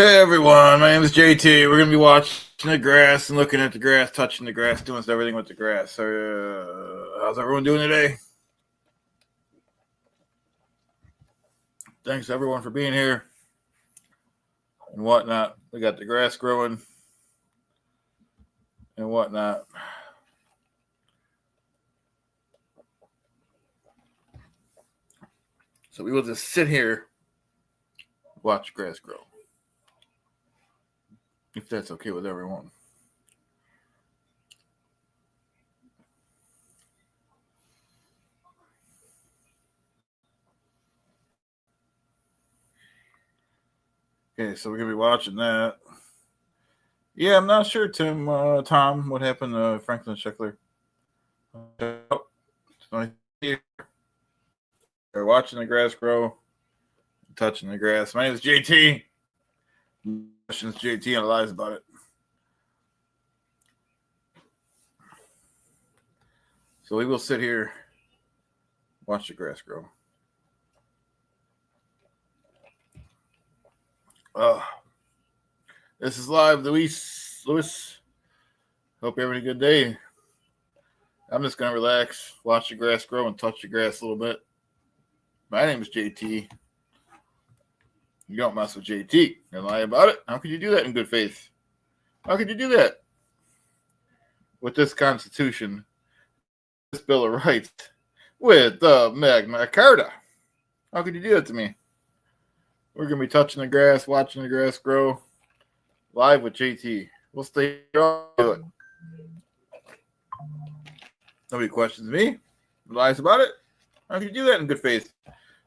Hey everyone, my name is JT. We're gonna be watching the grass and looking at the grass, touching the grass, doing everything with the grass. So, how's everyone doing today? Thanks everyone for being here and whatnot. We got the grass growing and whatnot. So we will just sit here, watch grass grow, if that's okay with everyone. Okay, so we're gonna be watching that. Yeah, I'm not sure, Tom, what happened to Franklin Schickler. Oh, we're watching the grass grow, touching the grass. My name is JT. Questions JT and lies about it. So we will sit here, watch the grass grow. This is live, Luis. Hope you're having a good day. I'm just gonna relax, watch the grass grow, and touch the grass a little bit. My name is JT. You don't mess with JT and lie about it. How could you do that in good faith? How could you do that with this Constitution, this Bill of Rights, with the Magna Carta? How could you do that to me? We're going to be touching the grass, watching the grass grow, live with JT. We'll stay on. Nobody questions me, lies about it. How can you do that in good faith?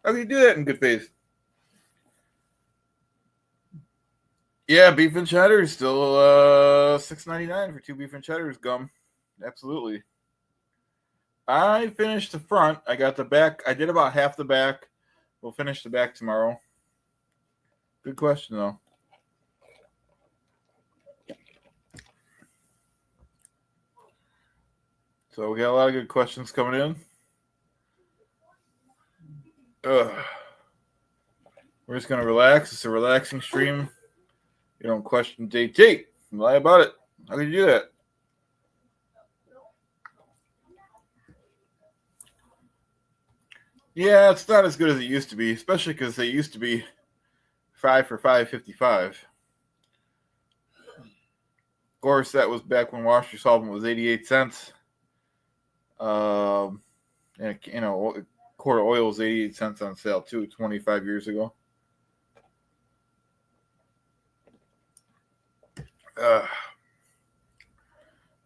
How can you do that in good faith? Yeah, beef and cheddar is still $6.99 for 2 beef and cheddars gum. Absolutely. I finished the front. I got the back. I did about half the back. We'll finish the back tomorrow. Good question, though. So we got a lot of good questions coming in. We're just going to relax. It's a relaxing stream. You don't question JT. Lie about it. How can you do that? Yeah, it's not as good as it used to be, especially because they used to be 5 for $5.55. Of course, that was back when washer solvent was 88 cents. And a quart of oil was 88 cents on sale too, 25 years ago.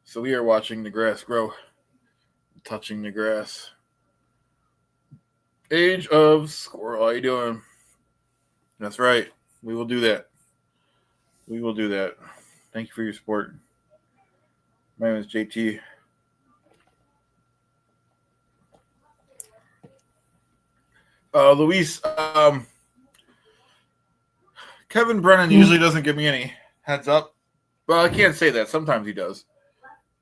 So we are watching the grass grow, touching the grass. Age of Squirrel, how you doing? That's right. We will do that. We will do that. Thank you for your support. My name is JT. Luis, Kevin Brennan usually doesn't give me any heads up. Well, I can't say that. Sometimes he does.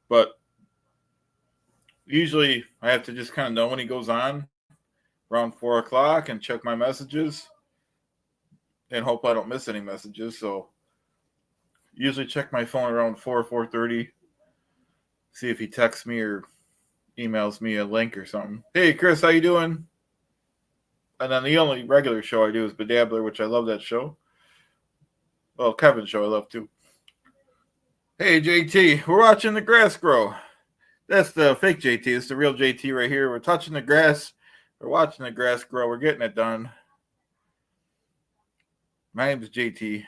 But usually I have to just kind of know when he goes on around 4 o'clock and check my messages and hope I don't miss any messages. So usually check my phone around 4:30, see if he texts me or emails me a link or something. Hey, Chris, how you doing? And then the only regular show I do is Bedabbler, which I love that show. Well, Kevin's show I love too. Hey, JT, we're watching the grass grow. That's the fake JT. It's the real JT right here. We're touching the grass. We're watching the grass grow. We're getting it done. My name is JT.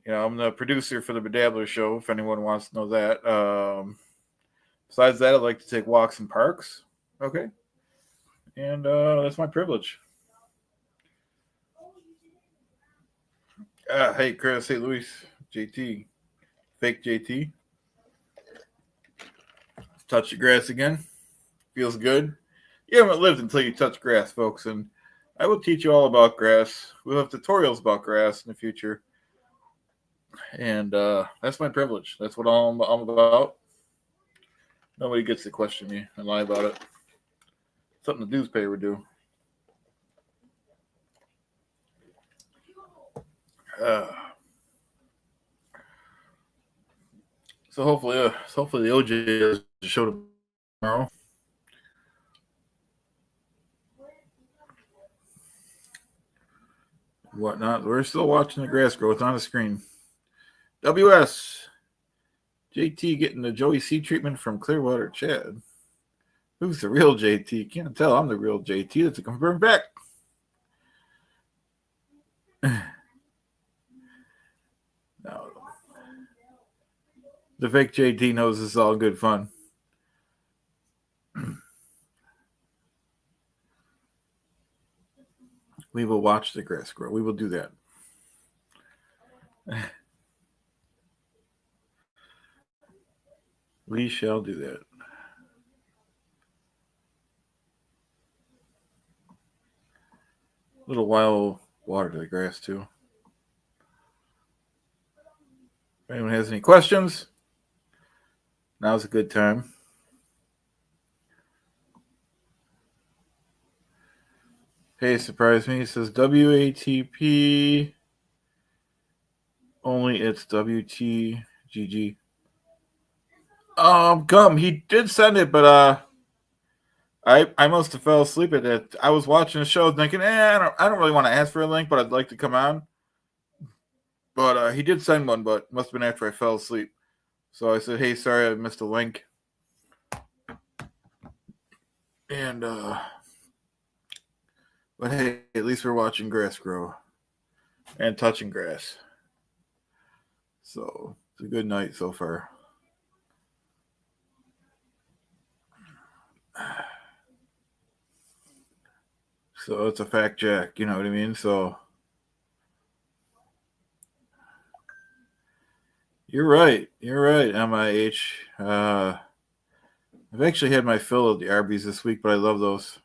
I'm the producer for the Bedabbler show, if anyone wants to know that. Besides that, I like to take walks in parks. Okay. And that's my privilege. Hey, Chris. Hey, Luis. JT. Fake JT. Touch the grass again. Feels good. You haven't lived until you touch grass, folks. And I will teach you all about grass. We'll have tutorials about grass in the future. And that's my privilege. That's what I'm about. Nobody gets to question me and lie about it. Something the newspaper would do. Uh, so hopefully the OJ does show tomorrow. Whatnot. We're still watching the grass grow. It's on the screen. WS JT getting the Joey C treatment from Clearwater Chad. Who's the real JT? Can't tell. I'm the real JT. That's a confirmed fact. No. The fake JT knows this is all good fun. We will watch the grass grow. We will do that. We shall do that. A little while water to the grass too. If anyone has any questions, now's a good time. Hey, surprise me. It says WATP. Only it's WTGG. Gum. He did send it, but I must have fell asleep at it. I was watching the show thinking, I don't really want to ask for a link, but I'd like to come on. But he did send one, but must have been after I fell asleep. So I said, hey, sorry, I missed a link. And but hey, at least we're watching grass grow and touching grass. So it's a good night so far. So it's a fact check, you know what I mean? So you're right, MIH. I've actually had my fill of the Arby's this week, but I love those.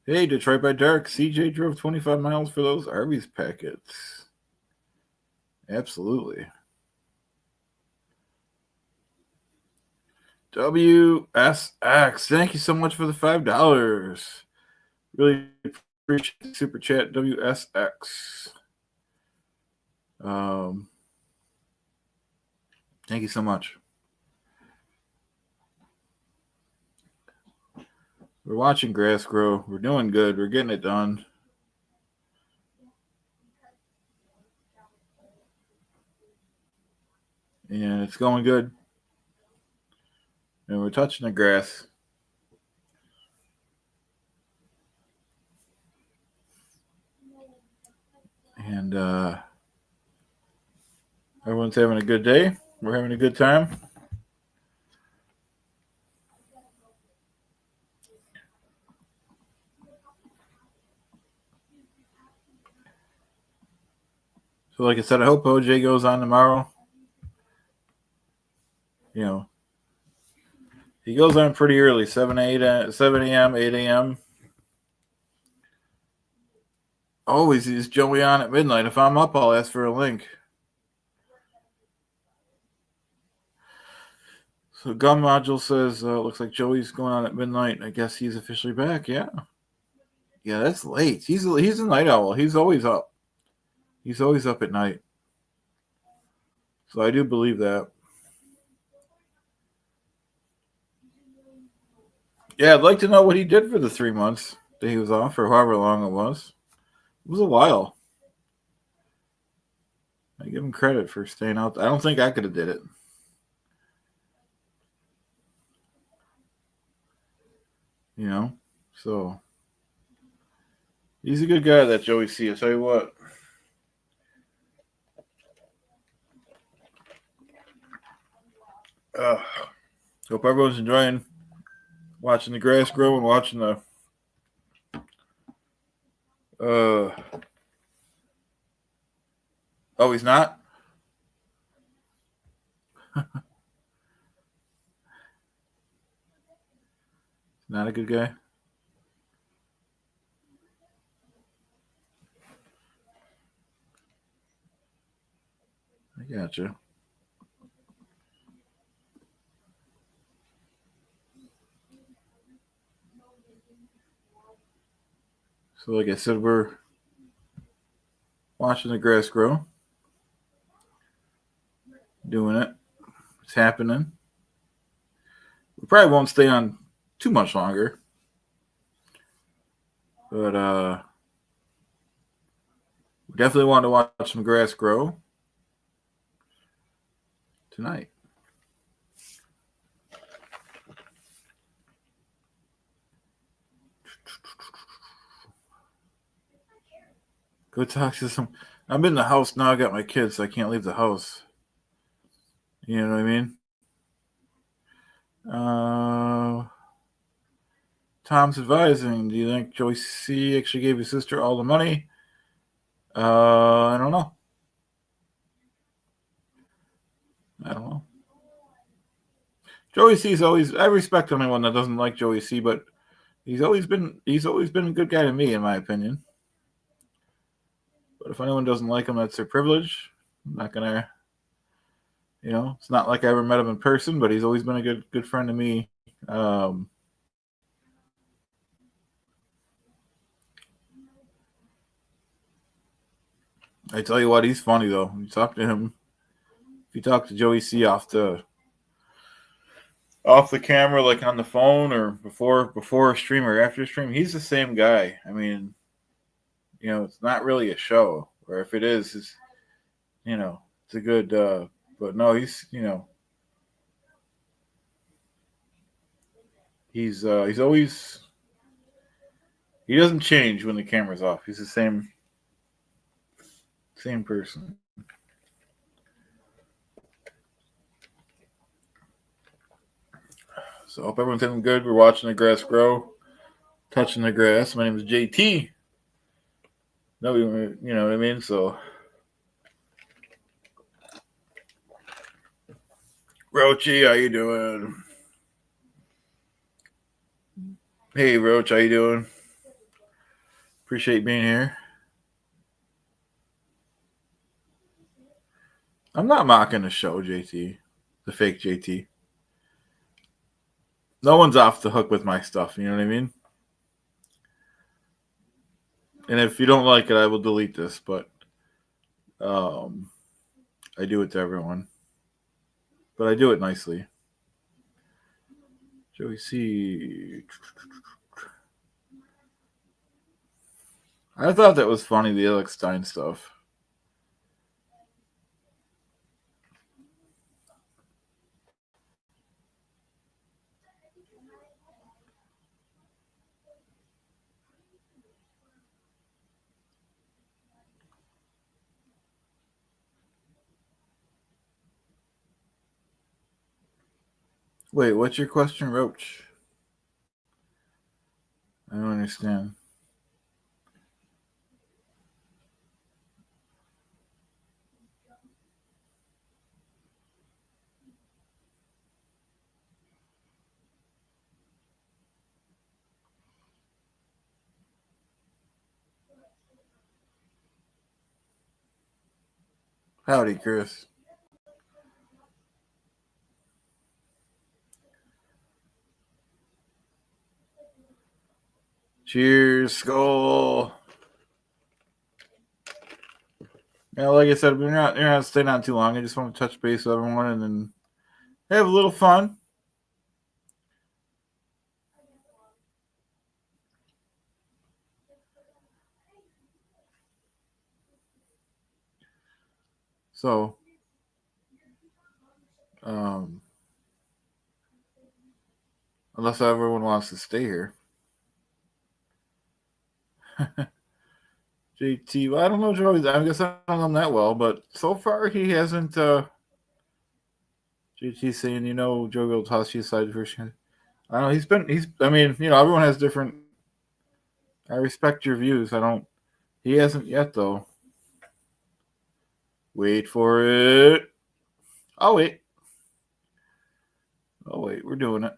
Hey, Detroit by Dark. CJ drove 25 miles for those Arby's packets. Absolutely. WSX. Thank you so much for the $5. Really appreciate the super chat, WSX. Thank you so much. We're watching grass grow. We're doing good. We're getting it done. And it's going good. And we're touching the grass. And everyone's having a good day. We're having a good time. So, like I said, I hope OJ goes on tomorrow. You know, he goes on pretty early, 7 a.m., 8 a.m. Always is Joey on at midnight. If I'm up, I'll ask for a link. So Gum Module says, looks like Joey's going on at midnight. I guess he's officially back, yeah. Yeah, that's late. He's a night owl. He's always up. He's always up at night. So I do believe that. Yeah, I'd like to know what he did for the 3 months that he was off, or however long it was. It was a while. I give him credit for staying out. I don't think I could have did it. You know? So he's a good guy, that Joey C. I'll tell you what. Hope everyone's enjoying watching the grass grow and watching the oh, he's not? Not a good guy? I gotcha. So, like I said, we're watching the grass grow, doing it. It's happening. We probably won't stay on too much longer, but we definitely want to watch some grass grow tonight. Go talk to some. I'm in the house now. I got my kids, so I can't leave the house. You know what I mean? Uh, Tom's advising. Do you think Joey C actually gave his sister all the money? I don't know. I don't know. Joey C's always. I respect anyone that doesn't like Joey C, but he's always been a good guy to me, in my opinion. But if anyone doesn't like him, that's their privilege. I'm not gonna. It's not like I ever met him in person, but he's always been a good friend to me. Um, I tell you what, he's funny though. You talk to him. If you talk to Joey C off the camera, like on the phone or before a stream or after a stream, he's the same guy. I mean, it's not really a show, or if it is, it's a good. But no, he's always he doesn't change when the camera's off. He's the same person. So I hope everyone's doing good. We're watching the grass grow, touching the grass. My name is JT. No, you know what I mean. So, Roachy, how you doing? Hey, Roach, how you doing? Appreciate being here. I'm not mocking the show, JT, the fake JT. No one's off the hook with my stuff. You know what I mean? And if you don't like it, I will delete this. But um, I do it to everyone. But I do it nicely. Joey C. I thought that was funny, the Alex Stein stuff. Wait, what's your question, Roach? I don't understand. Howdy, Chris. Cheers, Skull. Yeah, like I said, you're not staying on too long. I just want to touch base with everyone and then have a little fun. So, unless everyone wants to stay here. JT, well, I don't know Joey. I guess I don't know him that well, but so far he hasn't. JT saying, Joey will toss you aside first. I don't know. I mean, everyone has different. I respect your views. I don't. He hasn't yet, though. Wait for it. I'll wait. Oh, wait. We're doing it.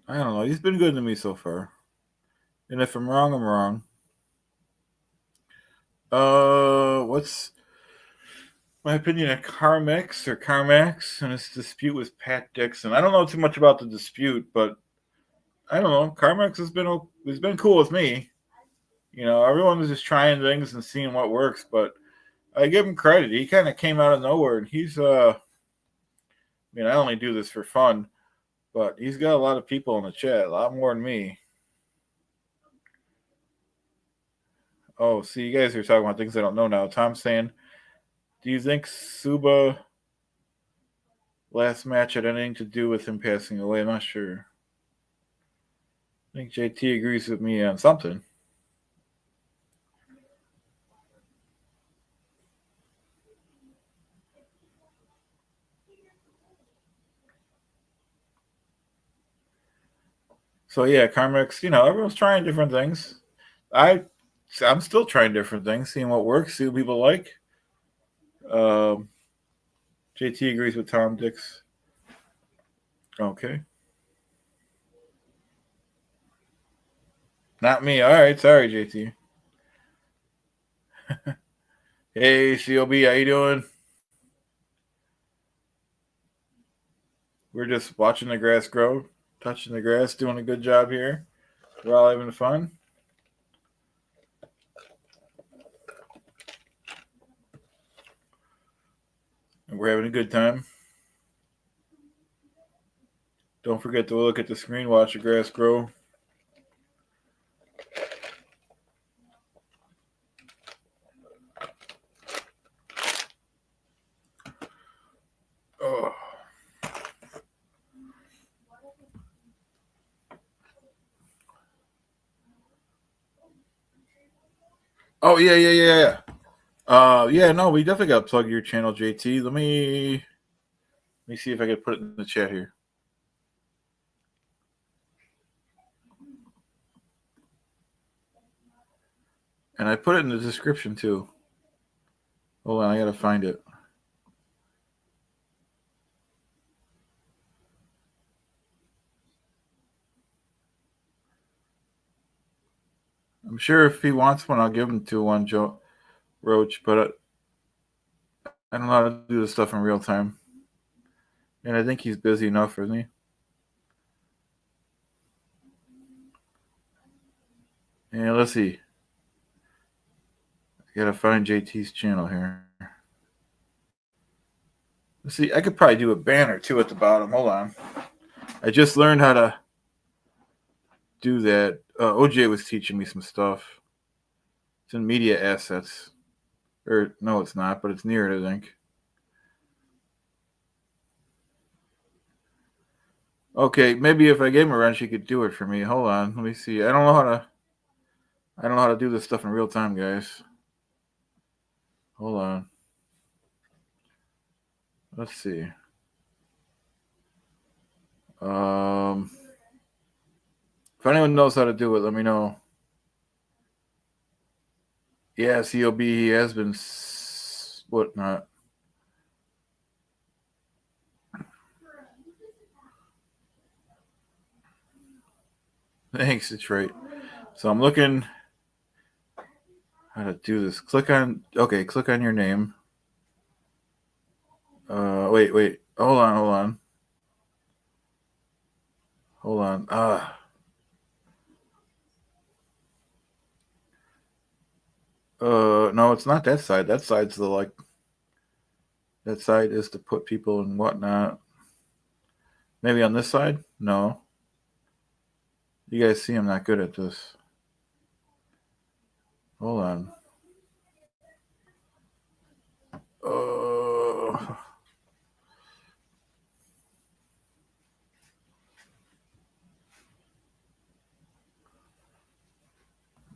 I don't know. He's been good to me so far. And if I'm wrong, I'm wrong. What's my opinion of Carmax and his dispute with Pat Dixon? I don't know too much about the dispute, but I don't know. Carmax has been cool with me. Everyone was just trying things and seeing what works, but I give him credit. He kind of came out of nowhere, and I only do this for fun, but he's got a lot of people in the chat, a lot more than me. Oh, see, you guys are talking about things I don't know now. Tom's saying, do you think Suba last match had anything to do with him passing away? I'm not sure. I think JT agrees with me on something. So yeah, Carmex, everyone's trying different things. I'm still trying different things, seeing what works, see what people like. Um, JT agrees with Tom Dix. Okay. Not me. All right. Sorry, JT. Hey, COB, how you doing? We're just watching the grass grow, touching the grass, doing a good job here. We're all having fun. And we're having a good time. Don't forget to look at the screen, watch the grass grow. Oh. Oh yeah. Yeah, no, we definitely got to plug your channel, JT. Let me see if I can put it in the chat here. And I put it in the description too. Hold on, I gotta find it. I'm sure if he wants one, I'll give him one, Joe Roach. But I don't know how to do this stuff in real time, and I think he's busy enough, isn't he? Yeah, let's see. I gotta find JT's channel here. Let's see. I could probably do a banner too at the bottom. Hold on. I just learned how to do that. OJ was teaching me some stuff. It's in media assets. Or no, it's not, but it's near it, I think. Okay, maybe if I gave him a run, she could do it for me. Hold on, let me see. I don't know how to do this stuff in real time, guys. Hold on. Let's see. If anyone knows how to do it, let me know. Yeah, COB, he has been whatnot. Thanks, it's right. So I'm looking how to do this. Click on your name. Wait. Hold on. No, it's not that side. That side's that side is to put people and whatnot. Maybe on this side? No. You guys see I'm not good at this. Hold on.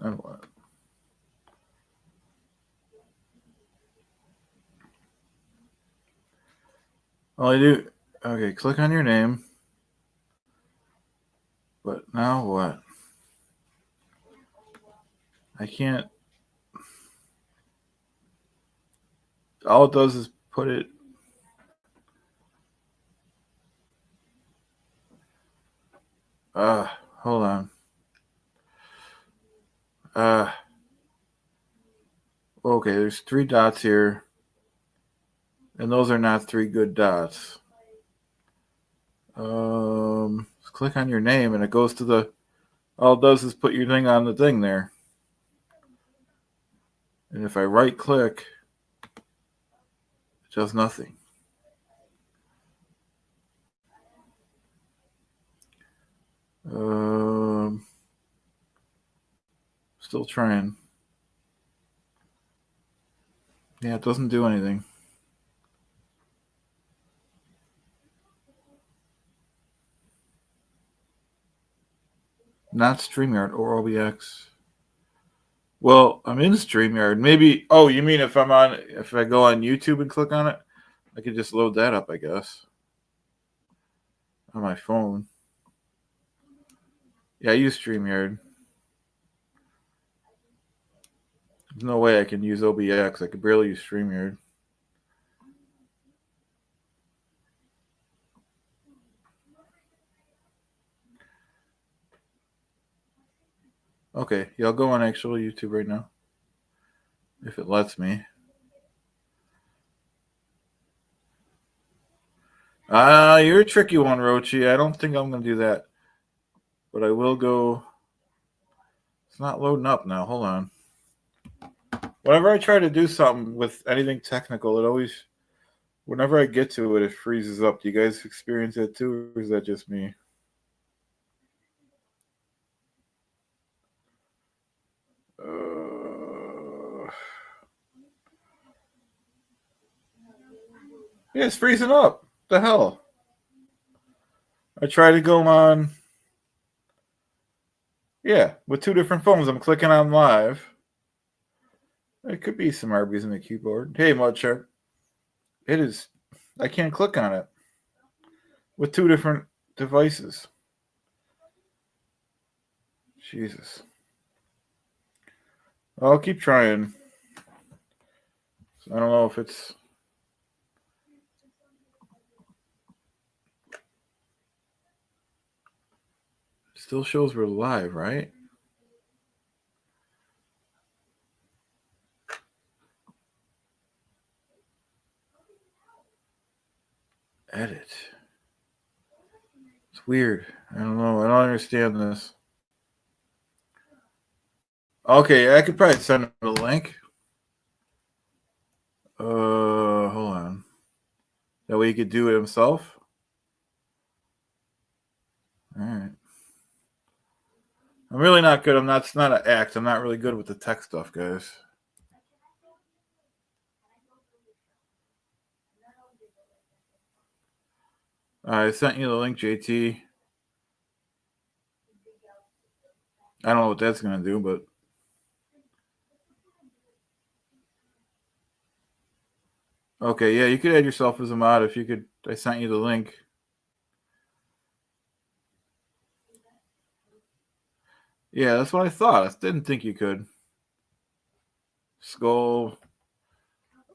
And what? All I do, okay, click on your name. But now what? I can't. All it does is put it. Hold on. Okay, there's 3 dots here, and those are not 3 good dots. Click on your name, and it goes to the. All it does is put your thing on the thing there. And if I right click, it does nothing. Still trying. Yeah, it doesn't do anything. Not StreamYard or OBX. Well, I'm in StreamYard. Maybe. Oh, you mean if I go on YouTube and click on it, I could just load that up, I guess, on my phone. Yeah, I use StreamYard. There's no way I can use OBX. I could barely use StreamYard. Okay, yeah, I'll go on actual YouTube right now. If it lets me. You're a tricky one, Rochi. I don't think I'm going to do that. But I will go. It's not loading up now. Hold on. Whenever I try to do something with anything technical, it always, whenever I get to it, it freezes up. Do you guys experience that too, or is that just me? Yeah, it's freezing up. What the hell? I try to go on. Yeah, with 2 different phones. I'm clicking on live. It could be some Arby's in the keyboard. Hey, Mudchark. It is. I can't click on it with 2 different devices. Jesus. I'll keep trying. I don't know if it's. Still shows we're live, right? Edit. It's weird. I don't know. I don't understand this. Okay, I could probably send him a link. Hold on. That way he could do it himself. All right. I'm really not good. It's not an act. I'm not really good with the tech stuff, guys. I sent you the link, JT. I don't know what that's going to do, but. Okay, yeah, you could add yourself as a mod if you could. I sent you the link. Yeah, that's what I thought. I didn't think you could. Skull.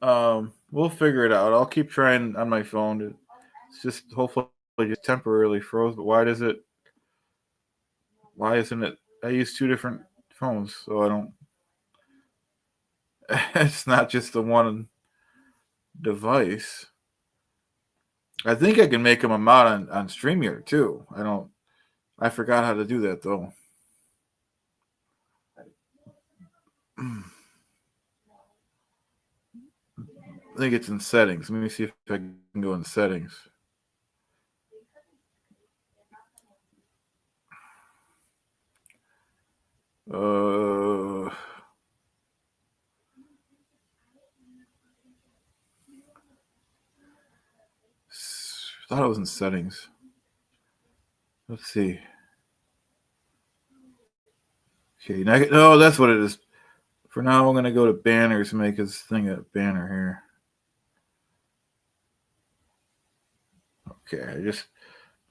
We'll figure it out. I'll keep trying on my phone. It's just hopefully just temporarily froze. But why does it? Why isn't it? I use 2 different phones, so I don't. It's not just the one device. I think I can make him a mod on StreamYard too. I forgot how to do that though. I think it's in settings. Let me see if I can go in settings. I thought it was in settings. Let's see. Okay, no, that's what it is. For now, I'm gonna go to banners and make his thing a banner here. Okay, I just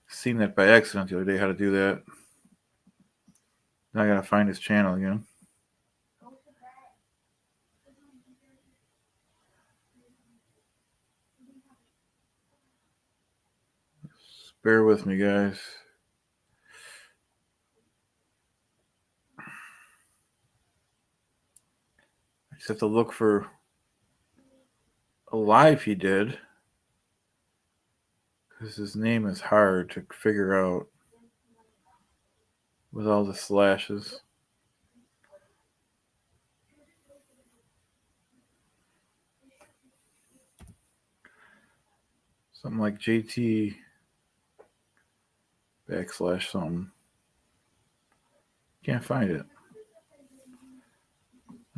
seen that by accident the other day how to do that. Now I gotta find his channel again. Just bear with me, guys. I Just have to look for a live he did. Because his name is hard to figure out with all the slashes. Something like JT backslash something. Can't find it.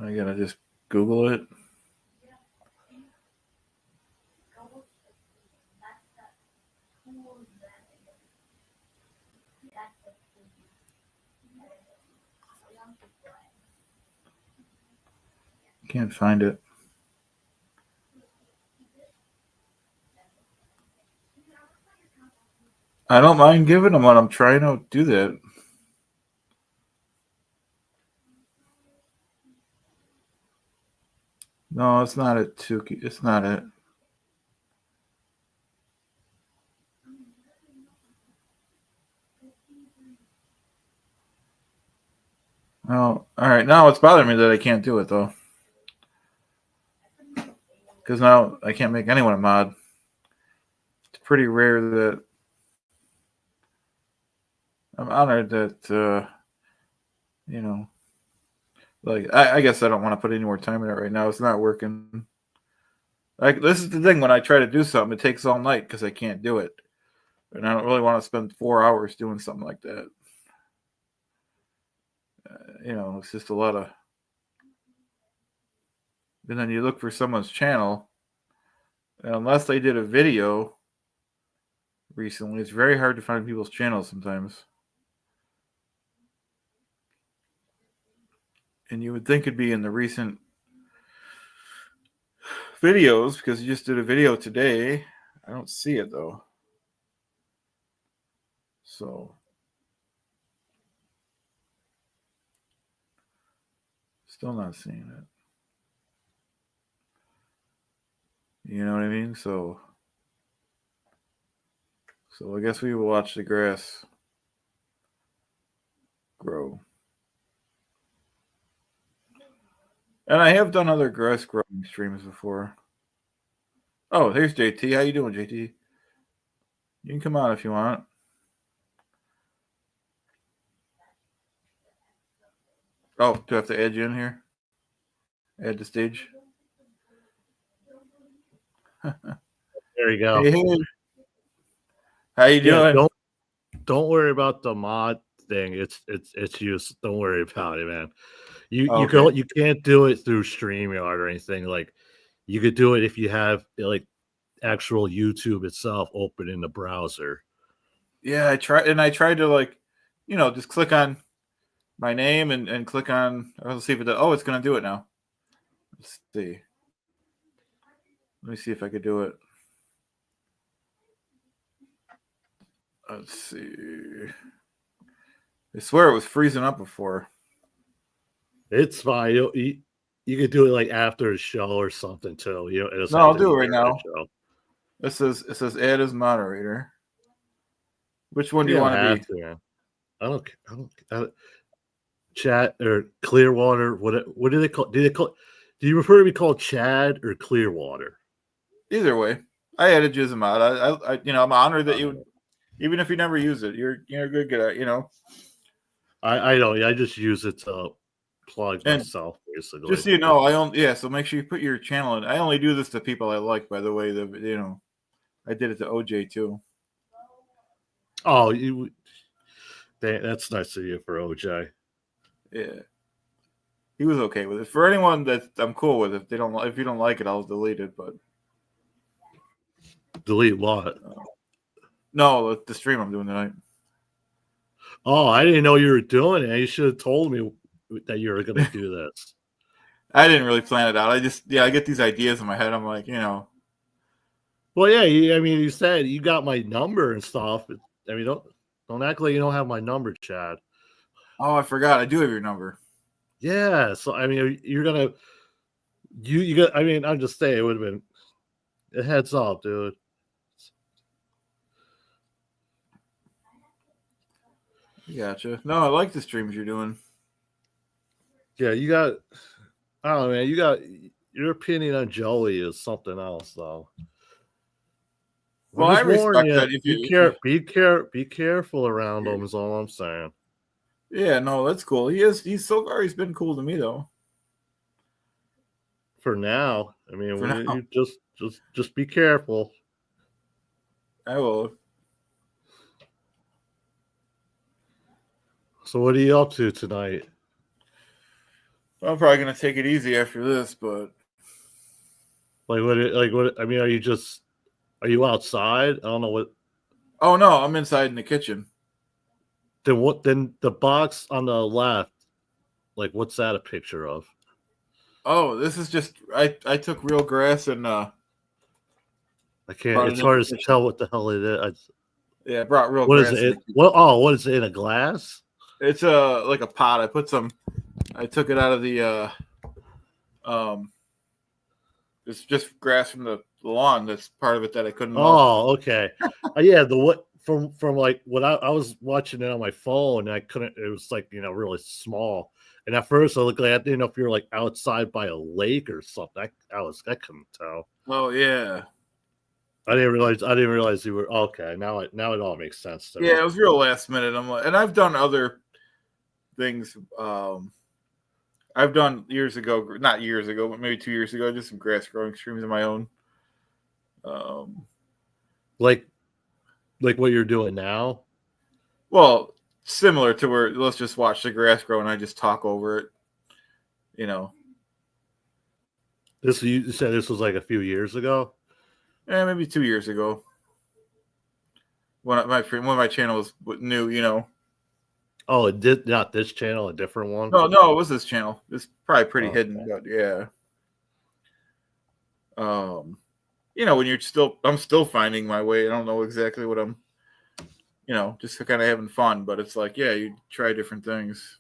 I gotta just Google it. Can't find it. I don't mind giving them one. I'm trying to do that. No, it's not it, Tuki. It's not it. Oh, all right. Now it's bothering me that I can't do it though, because now I can't make anyone a mod. It's pretty rare that I'm honored that like I guess I don't want to put any more time in it right now. It's not working. Like this is the thing when I try to do something, it takes all night because I can't do it, and I don't really want to spend 4 hours doing something like that. It's just a lot of. And then you look for someone's channel, and unless they did a video recently, it's very hard to find people's channels sometimes. And you would think it'd be in the recent videos because you just did a video today. I don't see it though. So still not seeing it. You know what I mean? So I guess we will watch the grass grow. And I have done other grass growing streams before. Oh, here's JT. How you doing, JT? You can come on if you want. Oh, do I have to add you in here? Add the stage. There you go. Hey. How you doing? Don't worry about the mod thing. It's used. Don't worry about it, man. You can't do it through StreamYard or anything. Like you could do it if you have like actual YouTube itself open in the browser. Yeah, I tried to just click on my name and click on. Let's see if it does. Oh, it's gonna do it now. Let's see. Let me see if I could do it. Let's see. I swear it was freezing up before. It's fine. You could do it like after a show or something too. No, I'll do it right now. It says add as moderator. Which one do you want to be? To, I don't. Chat or Clearwater. What do they call? Do you prefer to be called Chad or Clearwater? Either way, I added you as a mod. I'm honored that you, even if you never use it, you're good at it. I know. I just use it to plug myself, basically. Just so you know, so make sure you put your channel in. I only do this to people I like, by the way. I did it to OJ too. Oh, that's nice of you for OJ. Yeah, he was okay with it. For anyone that I'm cool with, if you don't like it, I'll delete it. But delete what? No, the stream I'm doing tonight. Oh, I didn't know you were doing it. You should have told me that you were going to do this. I didn't really plan it out. I get these ideas in my head. I'm like, Well, yeah. You said you got my number and stuff. I mean, don't act like you don't have my number, Chad. Oh, I forgot. I do have your number. Yeah. So I mean, you're gonna you got. I mean, I'm just saying it would have been a heads up, dude. Gotcha. No, I like the streams you're doing. Yeah, you got. I don't know, man. You got your opinion on Joey is something else, though. Well, I'm I just warning respect you. that. Be careful around him. Is all I'm saying. Yeah, no, that's cool. He's so far he's been cool to me though. For now, I mean, For now, you just be careful. I will. So, what are you up to tonight? I'm probably gonna take it easy after this, but What? I mean, are you outside? I don't know what. oh no, I'm inside in the kitchen. Then what? Then the box on the left, like, what's that a picture of? Oh, this is just I took real grass and I can't. brought it It's in the hard to kitchen. tell what the hell it is. Yeah, I brought real What is grass in it? the kitchen. What? Oh, what is it in a glass? It's like a pot. I took it out of the um it's just grass from the lawn. That's part of it that I couldn't mow. Oh, okay. Yeah, the what from like what I was watching it on my phone and I couldn't it was like, really small. And at first I looked like I didn't know if you were like outside by a lake or something. I couldn't tell. Oh yeah. I didn't realize you were okay. Now it all makes sense to me. Yeah, it was real last minute. I'm like, and I've done other things. I've done years ago, not years ago, but maybe 2 years ago, just some grass growing streams of my own. Um, Like what you're doing now. well, similar to where let's just watch the grass grow and I just talk over it. You know, This you said this was like a few years ago. maybe 2 years ago when my channel was new. You know, Oh, it did not this channel, a different one. no, it was this channel. It's probably pretty Oh, hidden, okay. but yeah. When I'm still finding my way. I don't know exactly what I'm, just kind of having fun. But it's like, yeah, you try different things.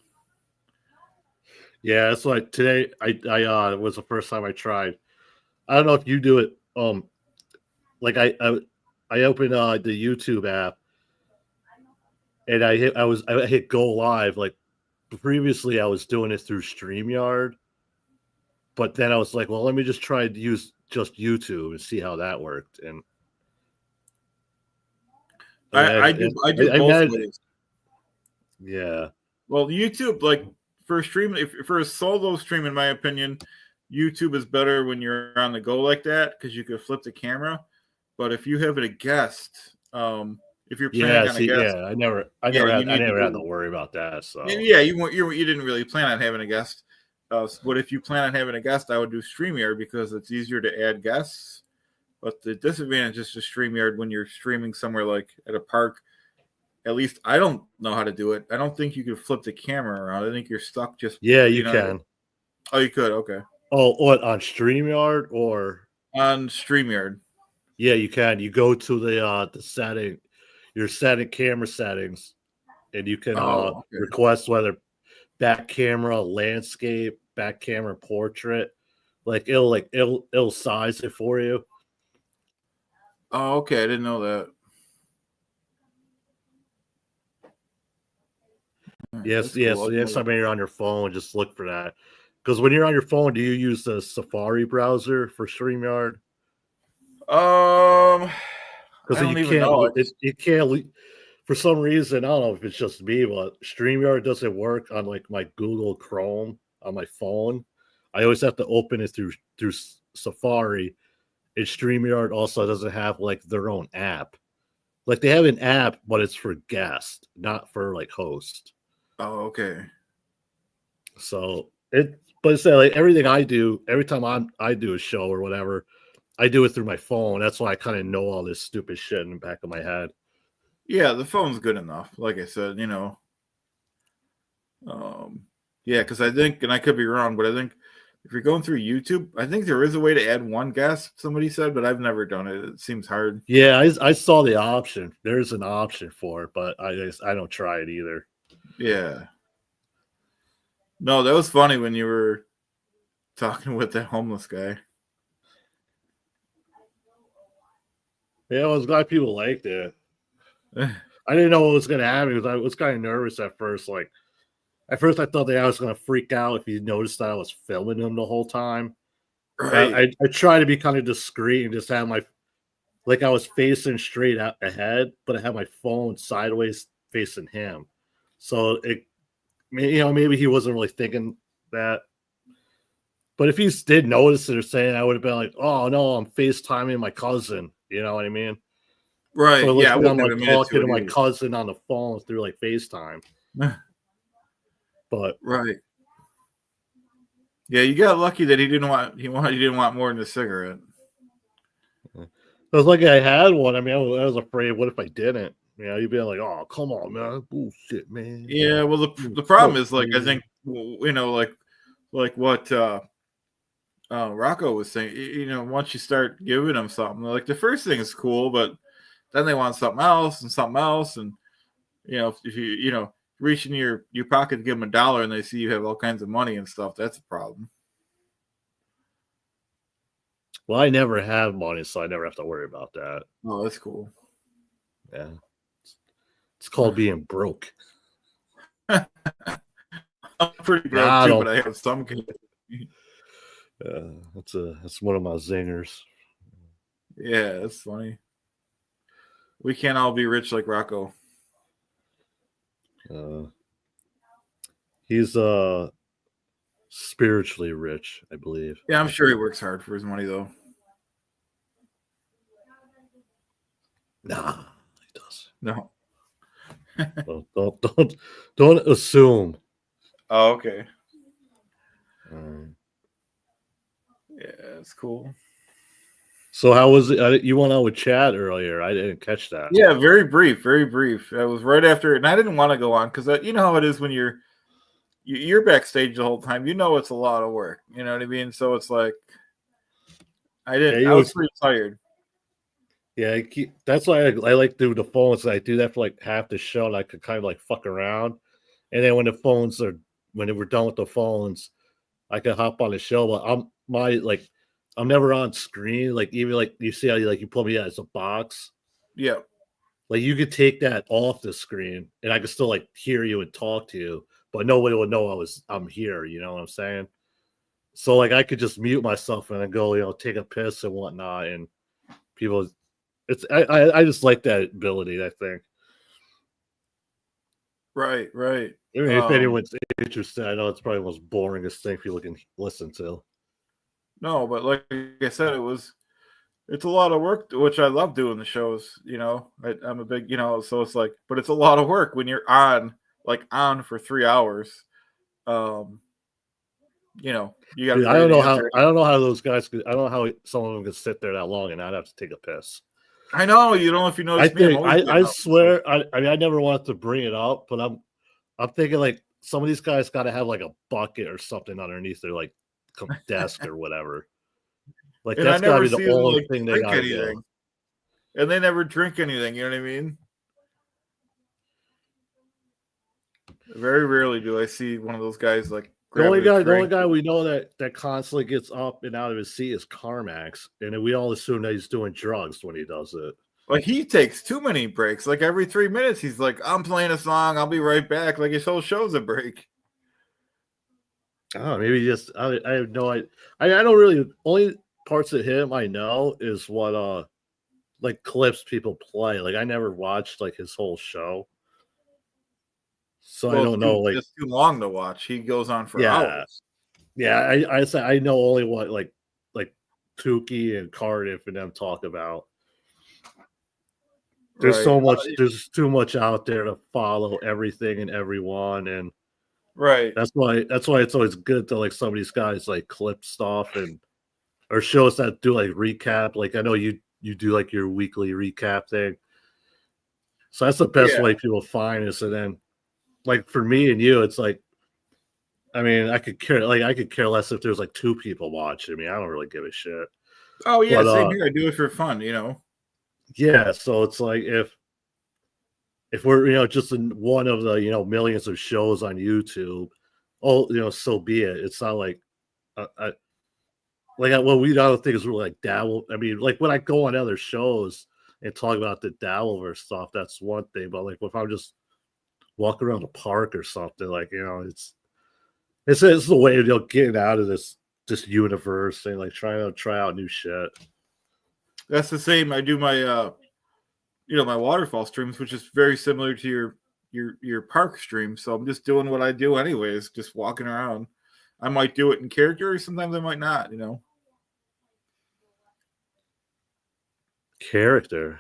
Yeah, it's like today it was the first time I tried. I don't know if you do it. Like I opened the YouTube app and I hit go live. Like previously I was doing it through StreamYard, but then I was like, well, let me just try to use just YouTube and see how that worked. And I do I both managed, ways. yeah. Well, YouTube, like for stream, if for a solo stream, in my opinion, YouTube is better when you're on the go like that because you can flip the camera. But if you have a guest, if you're planning Yeah, on a see, guest, yeah, yeah, you I need never had to to. worry about that. So Yeah, you didn't really plan on having a guest. But if you plan on having a guest, I would do StreamYard because it's easier to add guests. But the disadvantage is to StreamYard when you're streaming somewhere like at a park. At least I don't know how to do it. I don't think you could flip the camera around. I think you're stuck just, yeah, you can. Oh, you could. Okay. Oh, what on StreamYard or On StreamYard. yeah, you can. You go to the setting, your setting camera settings, and you can Oh, okay. request whether back camera, landscape, back camera, portrait. Like it'll size it for you. Oh, okay. I didn't know that. Yes, That's cool. yes. So next time you're on your phone, just look for that. Because when you're on your phone, do you use the Safari browser for StreamYard? I Because don't even know. you can't for some reason. I don't know if it's just me, but StreamYard doesn't work on like my Google Chrome on my phone. I always have to open it through Safari. And StreamYard also doesn't have like their own app. Like they have an app, but it's for guests, not for like host. Oh, okay. So but it's like everything I do, every time I do a show or whatever, I do it through my phone. That's why I kind of know all this stupid shit in the back of my head. Yeah, the phone's good enough. Like I said, yeah, because I think, and I could be wrong, but I think if you're going through YouTube, I think there is a way to add one guest. Somebody said, but I've never done it. It seems hard. Yeah, I saw the option. There's an option for it, but I don't try it either. Yeah. No, that was funny when you were talking with that homeless guy. Yeah, I was glad people liked it. I didn't know what was going to happen because I was kind of nervous at first. Like, At first, I thought that I was going to freak out if he noticed that I was filming him the whole time. Right. I try to be kind of discreet and just have my like I was facing straight out ahead, but I had my phone sideways facing him. So it, maybe he wasn't really thinking that. But if he did notice it or saying, I would have been like, "Oh no, I'm FaceTiming my cousin." You know what I mean? So Right. it looks Yeah, I like I'm wouldn't have like admitted to talking it to my either. cousin on the phone through like FaceTime. But Right. Yeah, you got lucky that he didn't want more than a cigarette. it was like I had one. I mean, I was afraid. What if I didn't? You'd be like, "Oh, come on, man, bullshit, man." Yeah, well, the Smoke, problem is, like, I man. think, like what Rocco was saying. Once you start giving them something, like the first thing is cool, but then they want something else, and if you reach in your pocket to give them $1 and they see you have all kinds of money and stuff, that's a problem. Well, I never have money, so I never have to worry about that. Oh, that's cool. Yeah, it's called being broke. I'm pretty broke Nah, I too, don't. but I have some. That's one of my zingers. Yeah, that's funny. We can't all be rich like Rocco. He's spiritually rich, I believe. Yeah, I'm sure he works hard for his money though. Nah, he does. No. Don't assume. Oh, okay. Yeah, that's cool. So how was it? You went out with Chad earlier. I didn't catch that. Yeah, very brief, very brief. It was right after, and I didn't want to go on because you know how it is when you're backstage the whole time. You know it's a lot of work. You know what I mean? So it's like I didn't. I was pretty tired. Yeah, that's why I like doing the phones. I do that for like half the show, and I could kind of like fuck around. And then when we're done with the phones, I can hop on the show. But I'm never on screen. Like even like you see how you put me as a box. Yeah. Like you could take that off the screen, and I could still like hear you and talk to you, but nobody would know I'm here. You know what I'm saying? So like I could just mute myself and then go, take a piss and whatnot, and people. I just like that ability. I think. Right. Right. I mean, if anyone's interested, I know it's probably the most boringest thing people can listen to. No, but like I said, it's a lot of work, which I love doing the shows. I'm a big, so it's like, but it's a lot of work when you're on for 3 hours. You got to. I don't know how those guys could. I don't know how some of them could sit there that long and not have to take a piss. I know you don't know if you notice me. I swear. I mean, I never wanted to bring it up, but I'm thinking like some of these guys got to have like a bucket or something underneath their like desk or whatever. Like and that's got to be the only thing they got to do. And they never drink anything. You know what I mean? Very rarely do I see one of those guys like. The only guy we know that constantly gets up and out of his seat is Carmax, and we all assume that he's doing drugs when he does it. Like he takes too many breaks. Like every 3 minutes, he's like, "I'm playing a song. I'll be right back." Like his whole show's a break. Oh, maybe just I have no idea. I don't really. Only parts of him I know is what like clips people play. Like I never watched like his whole show. So I don't know. Like it's too long to watch. He goes on for hours. Yeah, I say I know only what like Tukey and Cardiff and them talk about. There's so much. There's too much out there to follow everything and everyone, and that's why it's always good to like some of these guys like clip stuff or shows that do like recap. Like I know you do like your weekly recap thing. So that's the best way people find us, and then. Like for me and you, it's like, I mean, I could care less if there's like 2 people watching me. I don't really give a shit. Oh yeah, same here. I do it for fun, Yeah, so it's like if we're just in one of the millions of shows on YouTube, so be it. It's not like, we don't think is really like dabble. I mean, like when I go on other shows and talk about the Dabbleverse stuff, that's one thing. But like if I'm just walk around a park or something. Like, it's the way of getting out of this universe and like trying to try out new shit. That's the same. I do my my waterfall streams, which is very similar to your park stream. So I'm just doing what I do anyways, just walking around. I might do it in character, sometimes I might not, Character.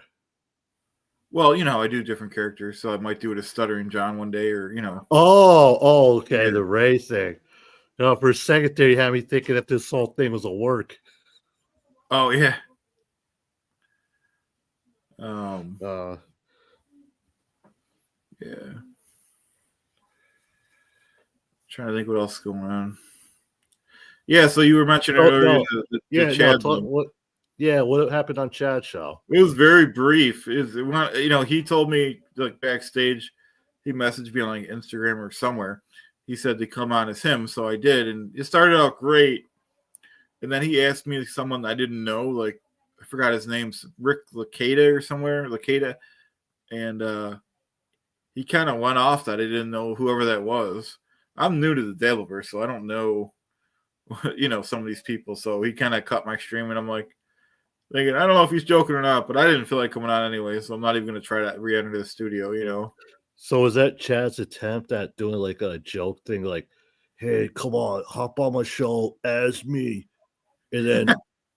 Well, I do different characters, so I might do it as Stuttering John one day, or Oh, okay, Yeah. the Ray thing. No, for a second there, you had me thinking that this whole thing was a work. Oh yeah. Yeah. Trying to think what else is going on. Yeah, so you were mentioning earlier the Chad one. What happened on Chad's show? It was very brief. He told me like backstage, he messaged me on like Instagram or somewhere. He said to come on as him, so I did, and it started out great. And then he asked me someone I didn't know, like I forgot his name, Rick Lacada or somewhere, Lacada, and he kind of went off that I didn't know whoever that was. I'm new to the Dabbleverse, so I don't know, some of these people. So he kind of cut my stream, and I'm like, thinking, I don't know if he's joking or not, but I didn't feel like coming on anyway, so I'm not even going to try to re-enter the studio, So was that Chad's attempt at doing like a joke thing, like, hey, come on, hop on my show as me, and then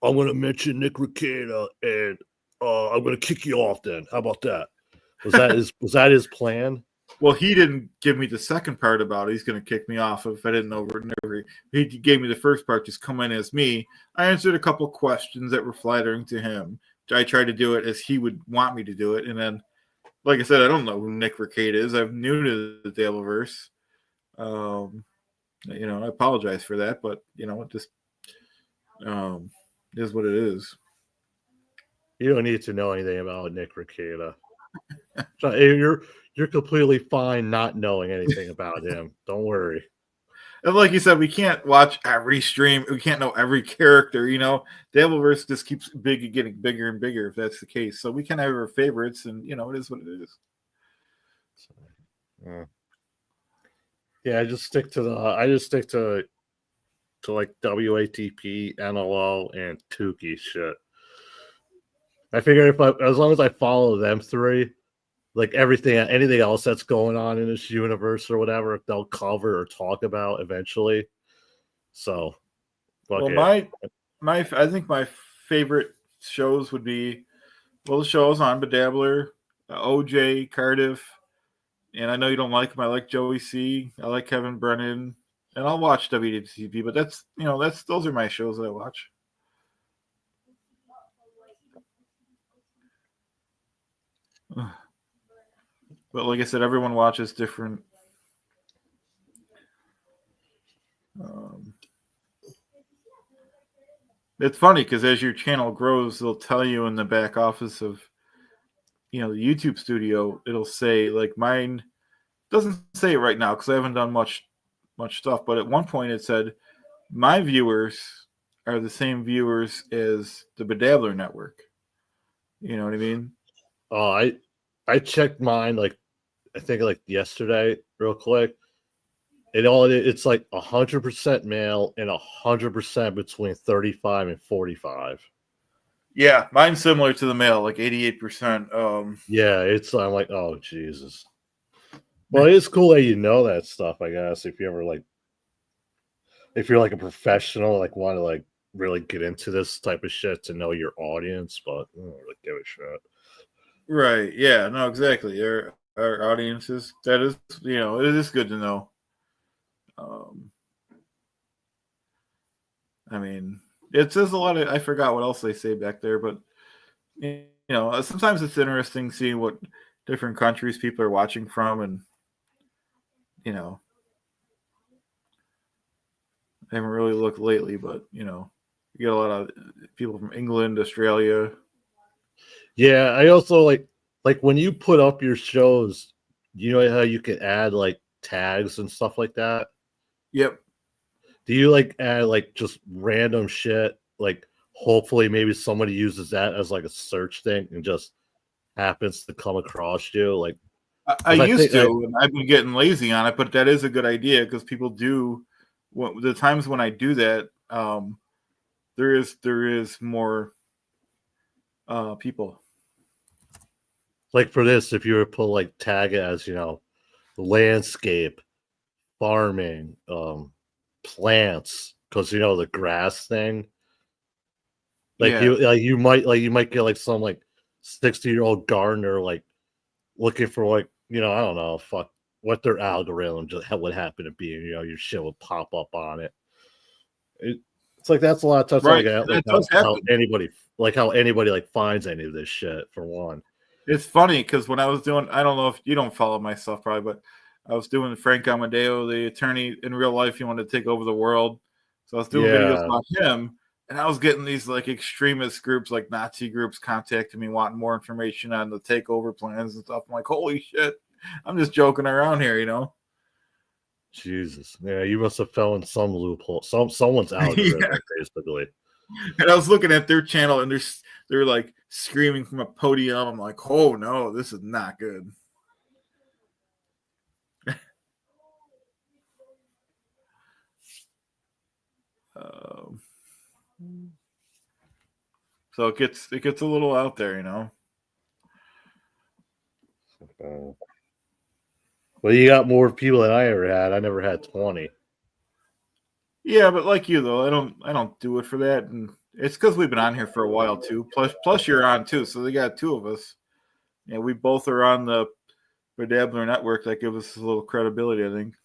I'm going to mention Nick Rekieta, and I'm going to kick you off then. How about that? Was that his plan? Well, he didn't give me the second part about it. He's going to kick me off if I didn't know. He gave me the first part, just come in as me. I answered a couple questions that were flattering to him. I tried to do it as he would want me to do it. And then, like I said, I don't know who Nick Rekieta is. I'm new to the Dabbleverse. I apologize for that, but, it just is what it is. You don't need to know anything about Nick Rekieta. So you're completely fine not knowing anything about him. Don't worry. And like you said, we can't watch every stream. We can't know every character. Dabbleverse just keeps getting bigger and bigger if that's the case. So we can have our favorites, and it is what it is. Yeah, I just stick to like WATP, NLO, and Tukey shit. I figure as long as I follow them three, like anything else that's going on in this universe or whatever, they'll cover or talk about eventually. So, I think my favorite shows would be, the shows on Bedabbler, OJ, Cardiff, and I know you don't like him. I like Joey C. I like Kevin Brennan, and I'll watch WWTP. But those are my shows that I watch. But like I said, everyone watches different. It's funny because as your channel grows, they'll tell you in the back office of, the YouTube studio, it'll say like mine doesn't say it right now because I haven't done much stuff. But at one point it said my viewers are the same viewers as the Bedabbler network. You know what I mean? Oh, I checked mine like I think like yesterday real quick. It's like 100% male and 100% between 35 and 45. Yeah, mine's similar to the male, like 88%. Yeah, I'm like, oh Jesus. Well, it's cool that you know that stuff, I guess. If you're like a professional, like want to like really get into this type of shit to know your audience, but I don't really give a shit. Right. Yeah. No. Exactly. Our audiences. That is, it is good to know. I mean, it says a lot of. I forgot what else they say back there, but sometimes it's interesting seeing what different countries people are watching from, and I haven't really looked lately, but you get a lot of people from England, Australia. Yeah, I also like when you put up your shows, you know how you can add like tags and stuff like that? Yep. Do you like add like just random shit? Like hopefully maybe somebody uses that as like a search thing and just happens to come across you. Like I used think to, and I've been getting lazy on it, but that is a good idea because people do. The times when I do that, there is more people. like for this, if you were to put like tag it as landscape, farming, plants, because the grass thing. Like Yeah, you might get like some like 60-year-old gardener like looking for like I don't know what their algorithm just would happen to be. Your shit would pop up on it. It's like that's a lot of times right. like That does how happen. anybody like finds any of this shit for one. It's funny because when I was doing, I don't know if you don't follow my stuff probably, but I was doing Frank Amadeo, the attorney in real life. He wanted to take over the world, so I was doing videos Yeah, about him, and I was getting these like extremist groups, like Nazi groups, contacting me wanting more information on the takeover plans and stuff. I'm like, holy shit! I'm just joking around here, you know. Jesus, yeah, you must have fell in some loophole, someone's Yeah. algorithm, basically. And I was looking at their channel, and they're like screaming from a podium. I'm like, oh no, this is not good. Um, so it gets a little out there, you know. Well, you got more people than I ever had. I never had 20. Yeah, but like you though, I don't do it for that, and it's because we've been on here for a while too. Plus you're on too, so they got two of us. Yeah, we both are on the Bedabbler network. That gives us a little credibility, I think.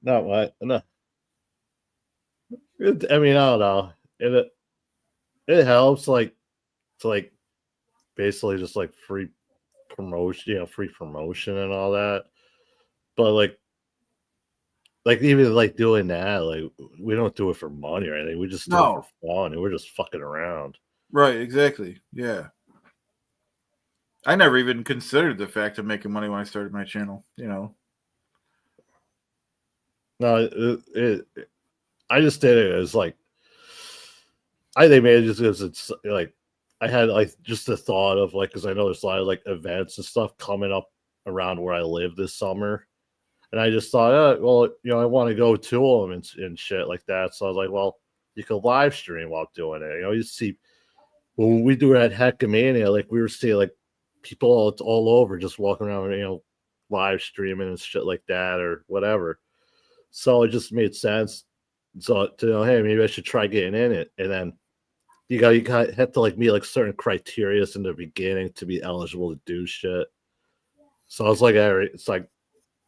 Not what? No. I mean, I don't know. It helps, like to like basically just like free promotion, free promotion and all that. But like even like doing that, like we don't do it for money or anything. We just do it for No, fun, and we're just fucking around. right, exactly. Yeah, I never even considered the fact of making money when I started my channel. You know. No, I just did it as like I think maybe just because it's like I had like just the thought of like because I know there's a lot of like events and stuff coming up around where I live this summer, and I just thought, well, I want to go to them and shit like that. So I was like, well, you could live stream while doing it. You see when we do it at Heckamania, like we were seeing like people all over just walking around, live streaming and shit like that or whatever. So it just made sense. So to hey, maybe I should try getting in it, and then you have to like meet like certain criteria in the beginning to be eligible to do shit. So I was like, all right, it's like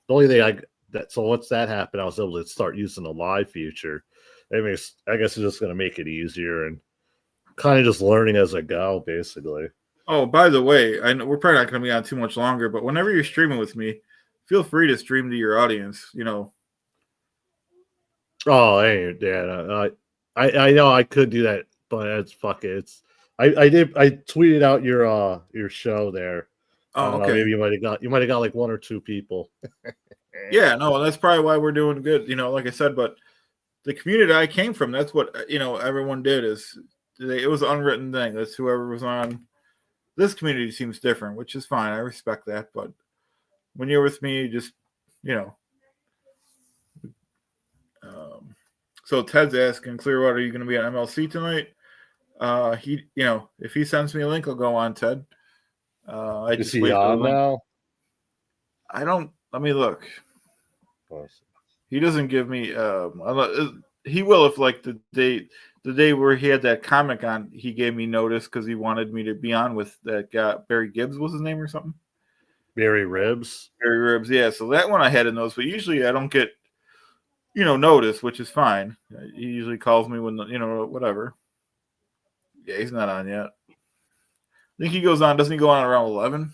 the only thing so once that happened, I was able to start using the live feature. I guess it's just gonna make it easier and kind of just learning as I go, basically. Oh, by the way, I know we're probably not going to be on too much longer, but whenever you're streaming with me, feel free to stream to your audience. You know. Oh, hey, yeah, I know I could do that, but it's fuck it. I tweeted out your show there. I Oh, don't know, okay. maybe you might have got like one or two people. Yeah, no, that's probably why we're doing good. You know, like I said, but the community I came from, that's what everyone did is it was an unwritten thing. That's whoever was on. This community seems different, which is fine. I respect that, but when you're with me, just you know. So Ted's asking, Clearwater, are you going to be at MLC tonight? If he sends me a link, I'll go on, Ted. I Is just he wait for the on link. now? I don't. Let me look. He doesn't give me. He will if like the day where he had that comic on, he gave me notice because he wanted me to be on with that guy. Barry Gibbs was his name or something. Barry Ribs. Barry Ribs, yeah. So that one I had a notice, but usually I don't get notice, which is fine. He usually calls me when whatever. Yeah, he's not on yet. I think he goes on. Doesn't he go on around 11?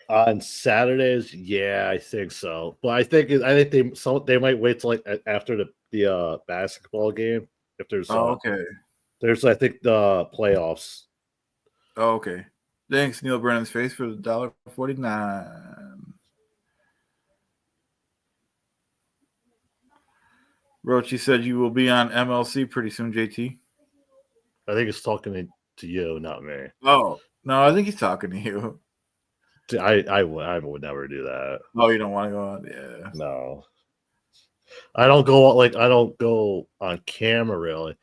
On Saturdays, yeah, I think so. But I think they might wait till like after the basketball game if Oh, okay. there's I think the playoffs. Oh, okay. Thanks, Neil Brennan's face for the $1.49. Rochi said you will be on MLC pretty soon, JT. I think it's talking to you, not me. Oh, no, I think he's talking to you. I would never do that. Oh, you don't want to go on? Yeah. No, I don't go on camera really.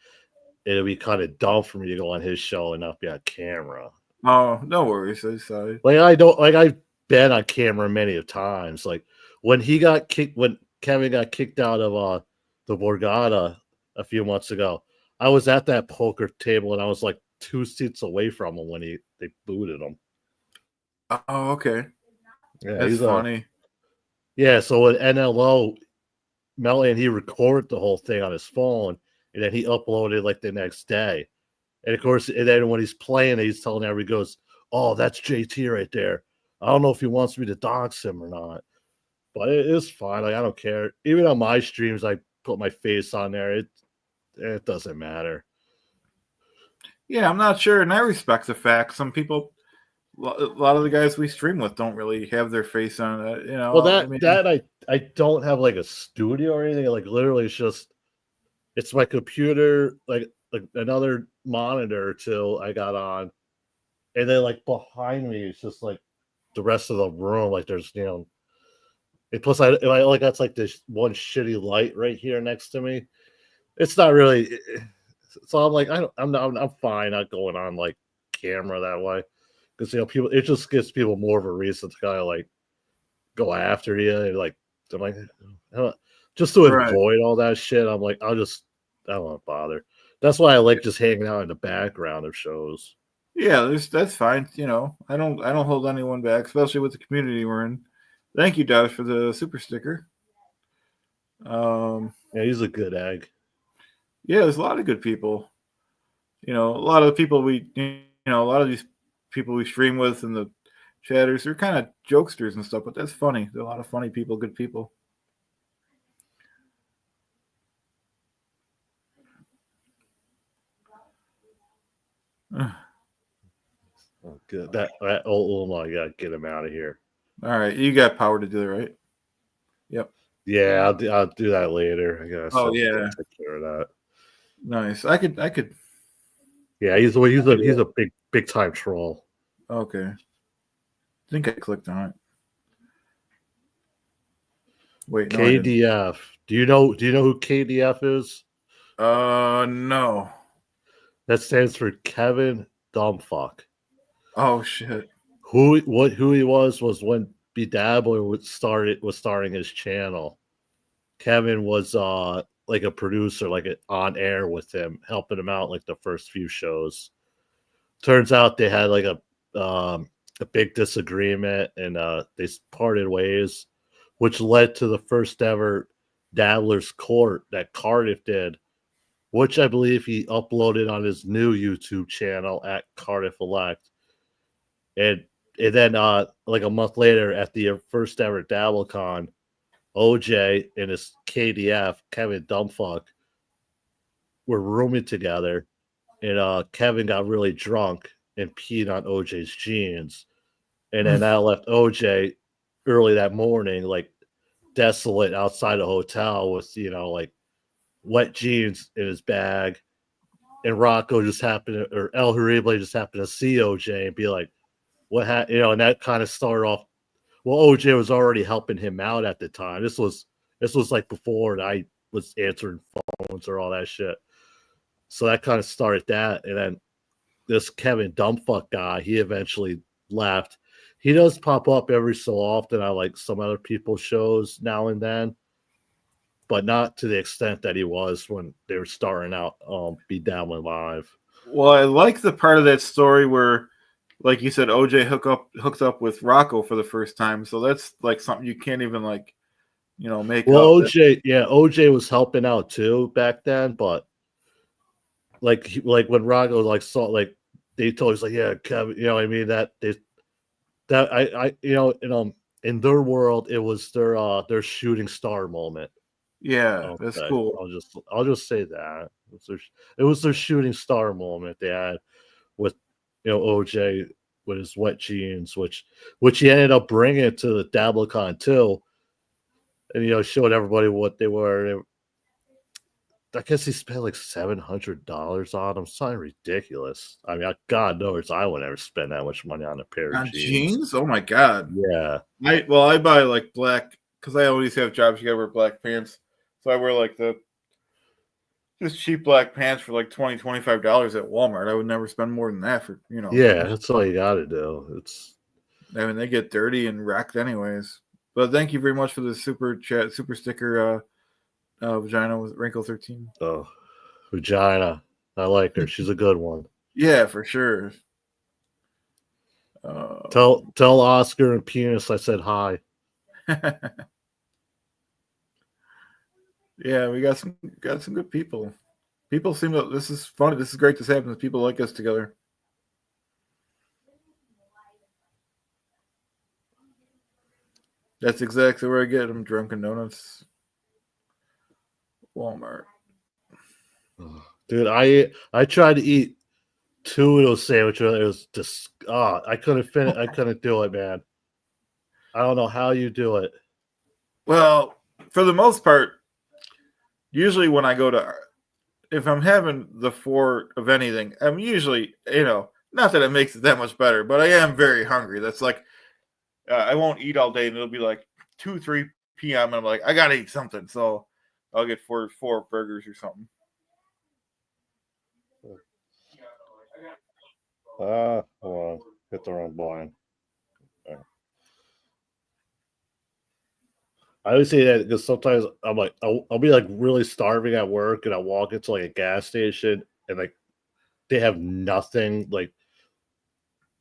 It'd be kind of dumb for me to go on his show and not be on camera. Oh, no worries. I'm sorry. Like I don't like I've been on camera many of times. Like when Kevin got kicked out of the Borgata a few months ago, I was at that poker table and I was like 2 seats away from him when they booted him. Oh, okay. Yeah, That's funny. Yeah, so with NLO, Melly, he recorded the whole thing on his phone and then he uploaded like the next day. And of course, and then when he's playing, he's telling everybody, he goes, "Oh, that's JT right there. I don't know if he wants me to dox him or not, but it's fine. Like I don't care. Even on my streams, I put my face on there. It doesn't matter." Yeah, I'm not sure, and I respect the fact some people, a lot of the guys we stream with, don't really have their face on it. You know, Well, I mean, I don't have like a studio or anything. Like literally, it's my computer, like another monitor till I got on, and then like behind me, it's just like the rest of the room. Like there's and plus I only got like this one shitty light right here next to me. It's not really. So I'm like I'm fine not going on like camera that way because people it just gives people more of a reason to kind of like go after you and like I'm like just to right. avoid all that shit. I'm like I don't want to bother. That's why I like just hanging out in the background of shows. Yeah, that's fine. You know, I don't hold anyone back, especially with the community we're in. Thank you, Dad, for the super sticker. Yeah, he's a good egg. Yeah, there's a lot of good people. You know, a lot of the people a lot of these people we stream with and the chatters, they're kind of jokesters and stuff, but that's funny. There are a lot of funny people, good people. Oh, good. Oh my god, get him out of here. All right, you got power to do it, right? Yep. Yeah, I'll do that later. I guess. Oh yeah, take care of that. nice. I could. Yeah, he's a big time troll. Okay. I think I clicked on it. Wait, no, KDF. Do you know who KDF is? No. That stands for Kevin Dumbfuck. Oh shit. Who he was when Bedabbler was starting his channel. Kevin was like a producer, like on air with him, helping him out like the first few shows. Turns out they had like a big disagreement and they parted ways, which led to the first ever Dabbler's Court that Cardiff did, which I believe he uploaded on his new YouTube channel at Cardiff Elect. And then like a month later at the first ever DabbleCon, OJ and his KDF, Kevin Dumbfuck, were rooming together, and Kevin got really drunk and peed on OJ's jeans. And then that left OJ early that morning, like desolate outside a hotel with, like wet jeans in his bag. And Rocco just happened to, or El Harible just happened to see OJ and be like, what happened? And that kind of started off. Well, OJ was already helping him out at the time. This was like before I was answering phones or all that shit. So that kind of started that. And then this Kevin Dumbfuck guy, he eventually left. He does pop up every so often on like some other people's shows now and then, but not to the extent that he was when they were starting out Be Down with Live. Well, I like the part of that story where, like you said, OJ hooked up with Rocco for the first time. So that's like something you can't even like, make well, up. OJ was helping out too back then, but like when Rocco like saw like they told us like, yeah, Kevin, I mean that I in their world it was their shooting star moment. Yeah, that's cool. I'll just say that it was their shooting star moment they had with OJ with his wet jeans, which he ended up bringing to the DabbleCon too, and showed everybody what they were. I guess he spent like $700 on them. Something ridiculous. I mean, God knows I would never spend that much money on a pair of On jeans. jeans? Oh my god. Yeah. I buy like black because I always have jobs. You gotta wear black pants, so I wear like the just cheap black pants for like $25 at Walmart. I would never spend more than that for Yeah, that's all you got to do. It's. I mean, they get dirty and wrecked anyways. But thank you very much for the super chat, super sticker, vagina with wrinkle 13. Oh, vagina. I like her. She's a good one. Yeah, for sure. Tell Oscar and Penis I said hi. Yeah, we got some good people. People seem to. This is funny. This is great. This happens. People like us together. That's exactly where I get them. Drunken Donuts. Walmart. Dude, I tried to eat 2 of those sandwiches. It was just I couldn't finish. I couldn't do it, man. I don't know how you do it. Well, for the most part, usually when I go to, if I'm having the 4 of anything, I'm usually, not that it makes it that much better, but I am very hungry. That's like, I won't eat all day, and it'll be like 2, 3 p.m. and I'm like, I gotta eat something, so I'll get four burgers or something. Hold on, hit the wrong button. I always say that because sometimes I'm like, I'll be like really starving at work, and I walk into like a gas station, and like they have nothing like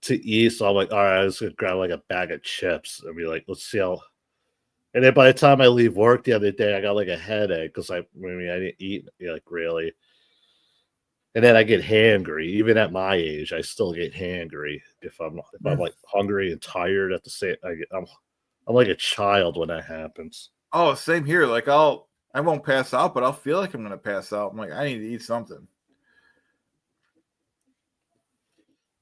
to eat. So I'm like, all right, I'm just gonna grab like a bag of chips and be like, let's see how. And then by the time I leave work the other day, I got like a headache because I didn't eat like really. And then I get hangry. Even at my age, I still get hangry if I'm like hungry and tired at the same. I'm like a child when that happens. Oh, same here. Like I won't pass out, but I'll feel like I'm gonna pass out. I'm like, I need to eat something.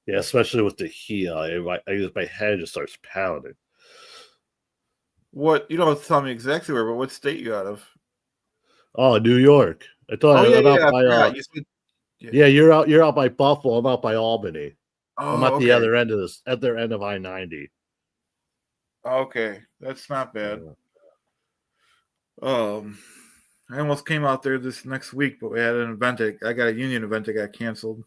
Yeah, especially with the heat. My head just starts pounding. What, you don't tell me exactly where, but what state you out of? Oh, New York. I thought Oh yeah, I'm out I by forgot. You said, yeah, you're out by Buffalo. I'm out by Albany. I'm oh, at the okay. other end of this, at their end of I-90. Okay, that's not bad. Yeah. I almost came out there this next week, but we had an event. I got a union event that got canceled.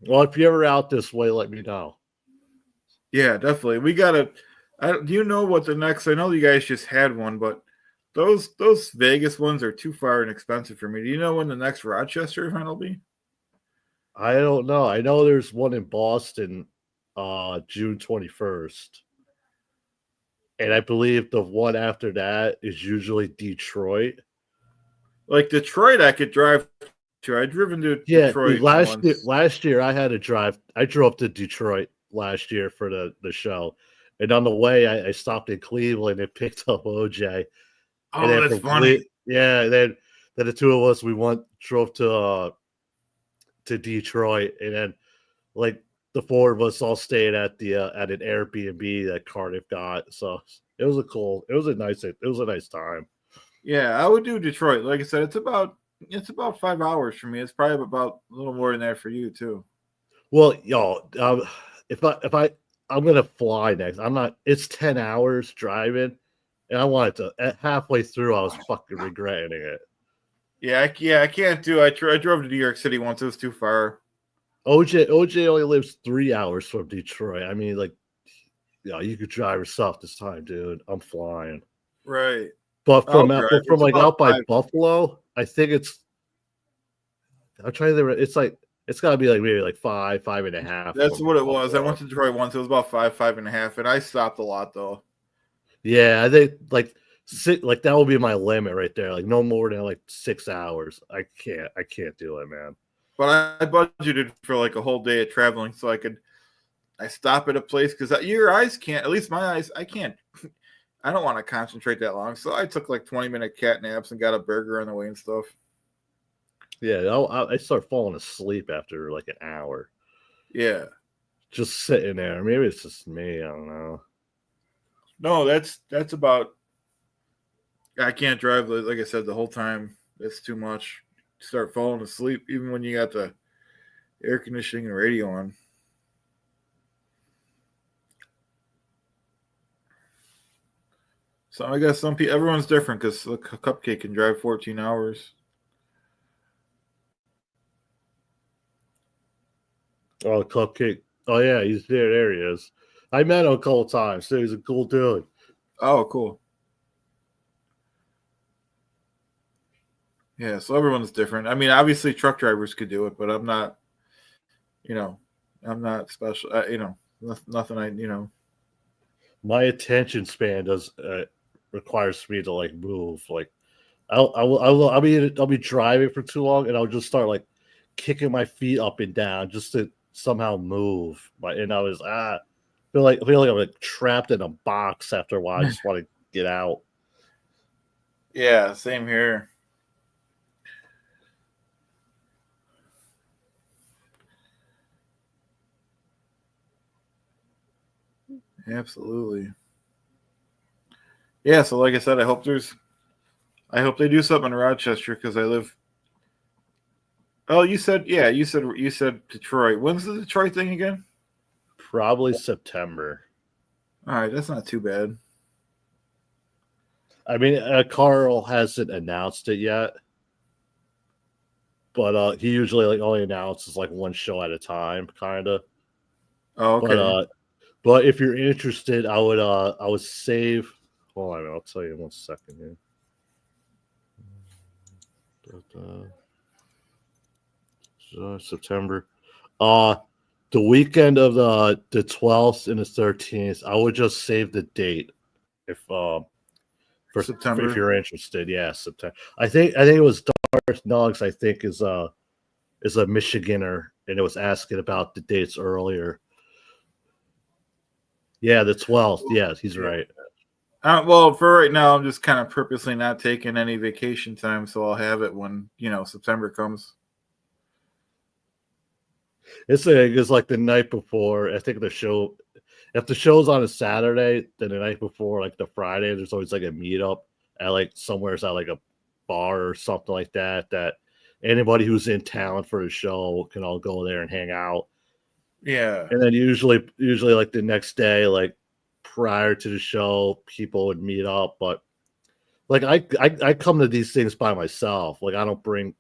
Well, if you're ever out this way, let me know. Yeah, definitely. We gotta. Do you know what the next? I know you guys just had one, but those Vegas ones are too far and expensive for me. Do you know when the next Rochester event will be? I don't know. I know there's one in Boston, June 21st. And I believe the one after that is usually Detroit. Like Detroit, I could drive to. I've driven to Detroit once. Last year I had to drive. I drove to Detroit last year for the show. And on the way, I stopped in Cleveland and picked up OJ. Oh, that's funny. Yeah, then the two of us drove to Detroit, and then like the 4 of us all stayed at an Airbnb that Cardiff got. So it was a nice time. Yeah, I would do Detroit. Like I said, it's about 5 hours for me. It's probably about a little more than that for you too. Well, y'all, I'm gonna fly next. I'm not. It's 10 hours driving, and I wanted to. At halfway through, I was fucking regretting it. Yeah, I can't do. I drove to New York City once. It was too far. OJ only lives 3 hours from Detroit. I mean, like, you could drive yourself this time, dude. I'm flying. Right. But from like out by Buffalo, I think I'm trying to think. It's got to be like maybe like 5.5. That's what it was. I went to Detroit once. It was about 5.5, and I stopped a lot though. Yeah, I think like that will be my limit right there. Like no more than like 6 hours. I can't do it, man. But I budgeted for like a whole day of traveling, so I stop at a place because your eyes can't. At least my eyes, I can't. I don't want to concentrate that long, so I took like 20-minute cat naps and got a burger on the way and stuff. Yeah, I start falling asleep after like an hour. Yeah, just sitting there. Maybe it's just me. I don't know. No, that's about. I can't drive, like I said, the whole time. It's too much. Start falling asleep even when you got the air conditioning and radio on. So I guess some people, everyone's different because a cupcake can drive 14 hours. Oh, Cupcake. Oh yeah, he's there. There he is. I met him a couple times. So he's a cool dude. Oh, cool. Yeah, so everyone's different. I mean, obviously truck drivers could do it, but I'm not. You know, I'm not special. Nothing. My attention span does requires me to like move. Like I'll be driving for too long, and I'll just start like kicking my feet up and down just to somehow move. And I was feel like I'm like trapped in a box after a while. I just want to get out. Yeah, same here. Absolutely. Yeah, so like I said, I hope they do something in Rochester because I live. Oh, you said Detroit. When's the Detroit thing again? Probably September. All right, that's not too bad. I mean, Carl hasn't announced it yet, but he usually like only announces like one show at a time, kind of. Oh, But okay. but if you're interested, I would save. Hold on, I'll tell you in 1 second here. September. Uh the weekend of the 12th and the 13th, I would just save the date if if September. you're interested. Yeah, September. I think it was Darth Nugs. I think is a Michiganer, and it was asking about the dates earlier. Yeah, the 12th. Yeah, he's Yeah. right. Well, for right now, I'm just kind of purposely not taking any vacation time, so I'll have it when September comes. It's like the night before. I think the show, if the show's on a Saturday, then the night before, like the Friday, there's always like a meetup at like somewhere's at like a bar or something like that. That anybody who's in town for the show can all go there and hang out. Yeah. And then usually like the next day, like prior to the show, people would meet up. But like I come to these things by myself. Like I don't bring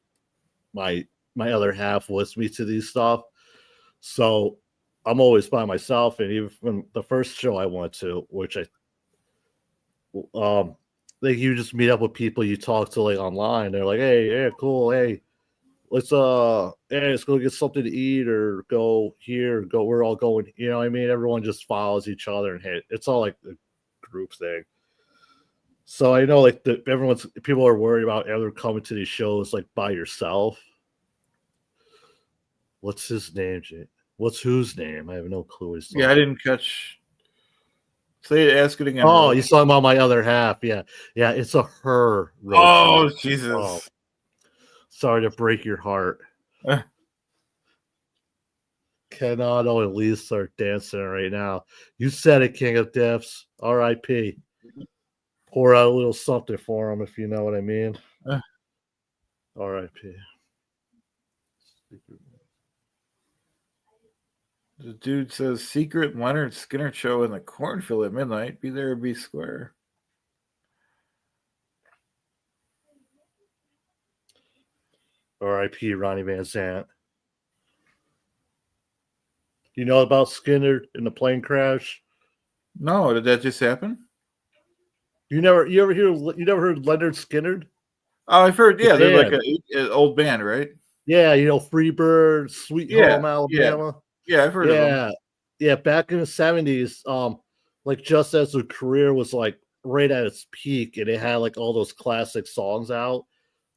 my other half with me to these stuff. So I'm always by myself. And even from the first show I went to, which like you just meet up with people you talk to like online. They're like, hey, yeah, cool, hey, let's go get something to eat or go here, go. We're all going. You know what I mean? Everyone just follows each other and hey, it's all like a group thing. So I know like people are worried about ever coming to these shows like by yourself. What's his name, Jay? What's whose name? I have no clue what he's talking Yeah, I about. didn't catch. Ask it again, Oh, bro. he's talking about my other half. Yeah. Yeah, it's a her Oh, rotate. Oh, Jesus. sorry to break your heart. Eh, Canado and Lisa are dancing right now. You said it, King of Deaths. R.I.P. Pour out a little something for him, if you know what I mean. eh. R.I.P. The dude says secret Leonard Skinner show in the cornfield at midnight. Be there or be square. R.I.P. Ronnie Van Zant. You know about Skinner in the plane crash? No, did that just happen? You never heard Leonard Skinner? Oh, I've heard. The Yeah, they're like band. an old band, right? Yeah, Freebird, Sweet Yeah, Home yeah, Alabama. yeah. I've heard of them. Yeah. Yeah, back in the 70s, like just as their career was like right at its peak and it had like all those classic songs out,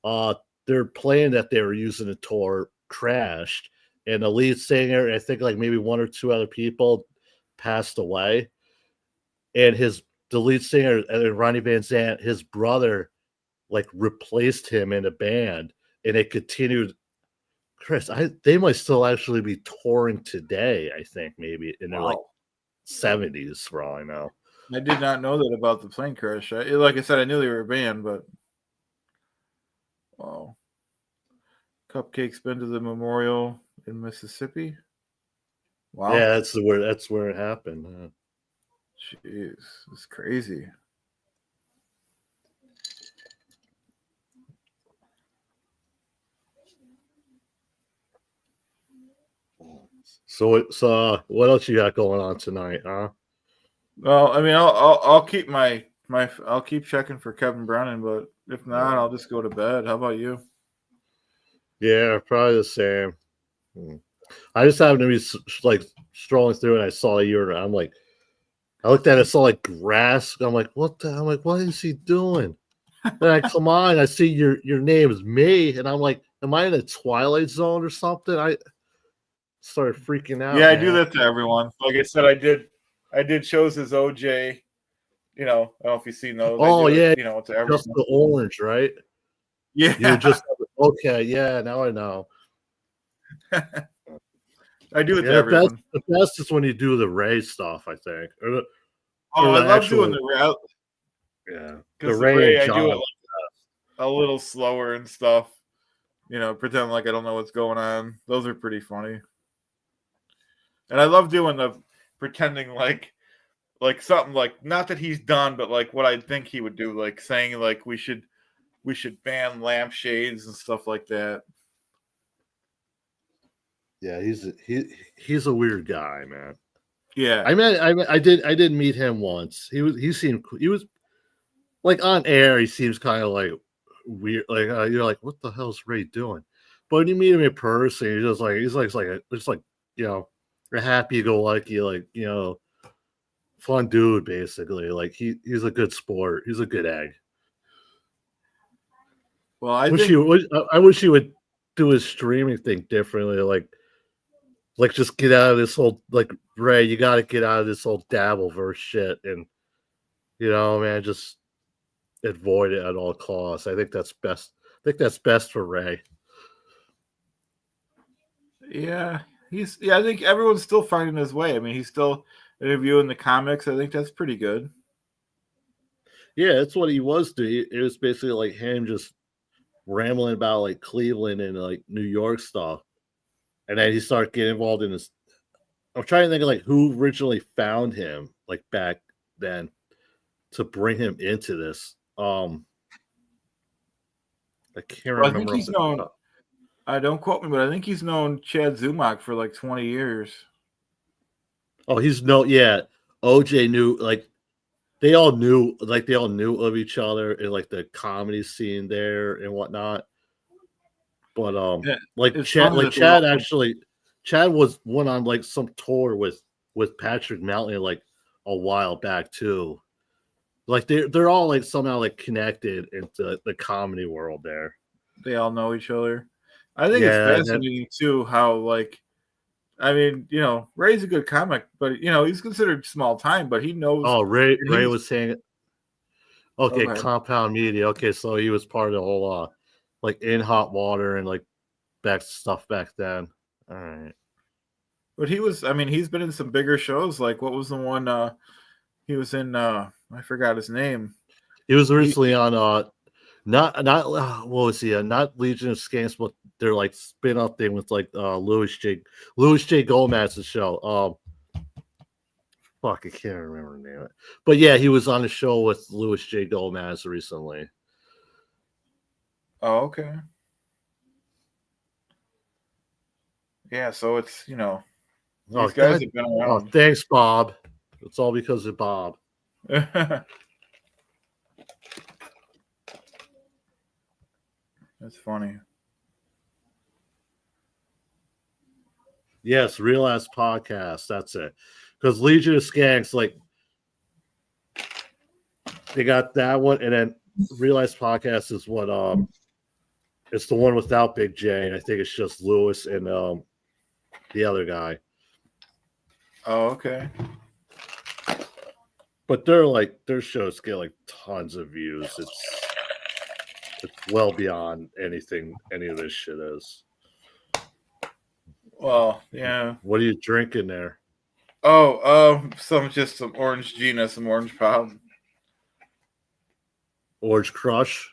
uh their plane that they were using to tour crashed and the lead singer, I think like maybe one or two other people passed away. And the lead singer, Ronnie Van Zant, his brother like replaced him in a band and it continued. Chris, they might still actually be touring today. I think maybe in their like Wow. 70s for all I know. I did not know that about the plane crash. Like I said, I knew they were banned, but wow. Cupcake's been to the memorial in Mississippi. Wow. Yeah, that's where it happened. Jeez, it's crazy. So what else you got going on tonight, huh? Well, I mean, I'll keep I'll keep checking for Kevin Brennan, but if not, I'll just go to bed. How about you? Yeah, probably the same. I just happened to be like strolling through, and I saw I'm like, I looked at it, saw like grass. I'm like, what the? I'm like, what is he doing? Then I come on, I see your name is me, and I'm like, am I in a Twilight Zone or something? I started freaking out. Yeah, I man. do that to everyone. Like I said, I did shows as OJ. You know, I don't know if you've seen those. Oh yeah, it, you know, to everyone. just the orange, right? Yeah, You just okay. Yeah, now I know. I do it to everyone. The best is when you do the Ray stuff. I think. I love doing the Ray. Yeah, because the Ray, I do it like a little slower and stuff. You know, pretend like I don't know what's going on. Those are pretty funny. And I love doing the pretending like something like not that he's done, but like what I think he would do, like saying like we should ban lampshades and stuff like that. Yeah, he's a weird guy, man. Yeah, I did meet him once. He was like on air. He seems kind of like weird. Like you're like, what the hell's Ray doing? But when you meet him in person, he's like you know, a happy-go-lucky, like you know, fun dude. Basically, like he's a good sport. He's a good egg. Well, I wish he would do his streaming thing differently. Like just get out of this whole like Ray. You got to get out of this whole Dabbleverse shit, and you know, man, just avoid it at all costs. I think that's best. I think that's best for Ray. Yeah, I think everyone's still finding his way. I mean, he's still interviewing the comics. I think that's pretty good. Yeah, that's what he was doing. It was basically like him just rambling about like Cleveland and like New York stuff, and then he started getting involved in this. I'm trying to think of like who originally found him like back then to bring him into this. I can't remember. I think he's known. Don't quote me, but I think he's known Chad Zumach for like 20 years. Oh, OJ knew like they all knew of each other in like the comedy scene there and whatnot. But Chad went on like some tour with Patrick Melton like a while back too. Like they're all like somehow like connected into the comedy world there. They all know each other. I think it's fascinating too how like I mean, you know, Ray's a good comic, but you know, he's considered small time, but he knows. Oh, Ray was saying okay, Compound Media. Okay, so he was part of the whole like In Hot Water and like stuff back then. All right. But he's been in some bigger shows. Like what was the one he was in I forgot his name. He was recently on not what was he? Not Legion of Skanks, but their like spin-off thing with like Louis J. Gomez's show. Fuck, I can't remember the name. But yeah, he was on a show with Louis J. Gomez recently. Oh, okay. Yeah, so it's these guys have been around. Oh, thanks, Bob. It's all because of Bob. That's funny. Yes, Real Ass Podcast. That's it. Because Legion of Skanks, like, they got that one, and then Real Ass Podcast is what it's the one without Big J, and I think it's just Lewis and the other guy. Oh, okay. But their shows get like tons of views. It's well beyond anything any of this shit is. Well, yeah. What are you drinking there? Oh, some orange Gina, some orange pop. Orange Crush.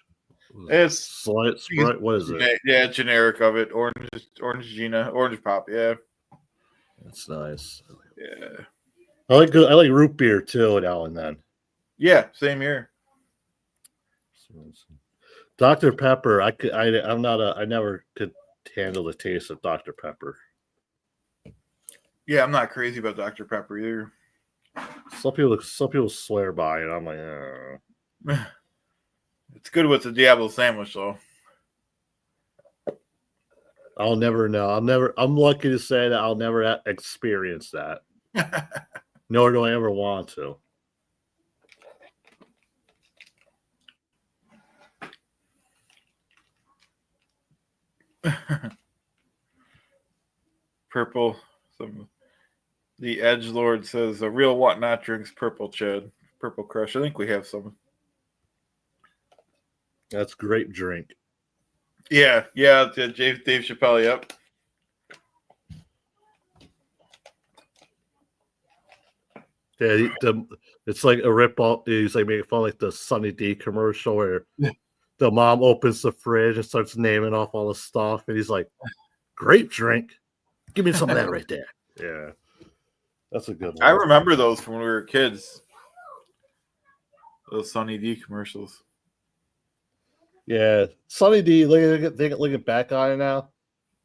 It's Sprite. What is it? Yeah, generic of it. Orange Gina, orange pop. Yeah, That's nice. yeah, I like root beer too now and then. yeah. Same here. Dr. Pepper. I never could handle the taste of Dr. Pepper. Yeah, I'm not crazy about Dr. Pepper either. Some people swear by it. I'm like, It's good with the Diablo sandwich though. I'll never know. I'm lucky to say that I'll never experience that. Nor do I ever want to. Purple. The Edge Lord says a real whatnot drinks purple Chad. Purple Crush. I think we have some. That's grape drink. Yeah, Dave Chappelle. Yep. Yeah, it's like a rip off. He's like making fun like the Sunny D commercial where the mom opens the fridge and starts naming off all the stuff, and he's like, "Grape drink, give me some of that right there." Yeah, that's a good one. I remember those from when we were kids. Those Sunny D commercials. Yeah, Sunny D. Look back on it now.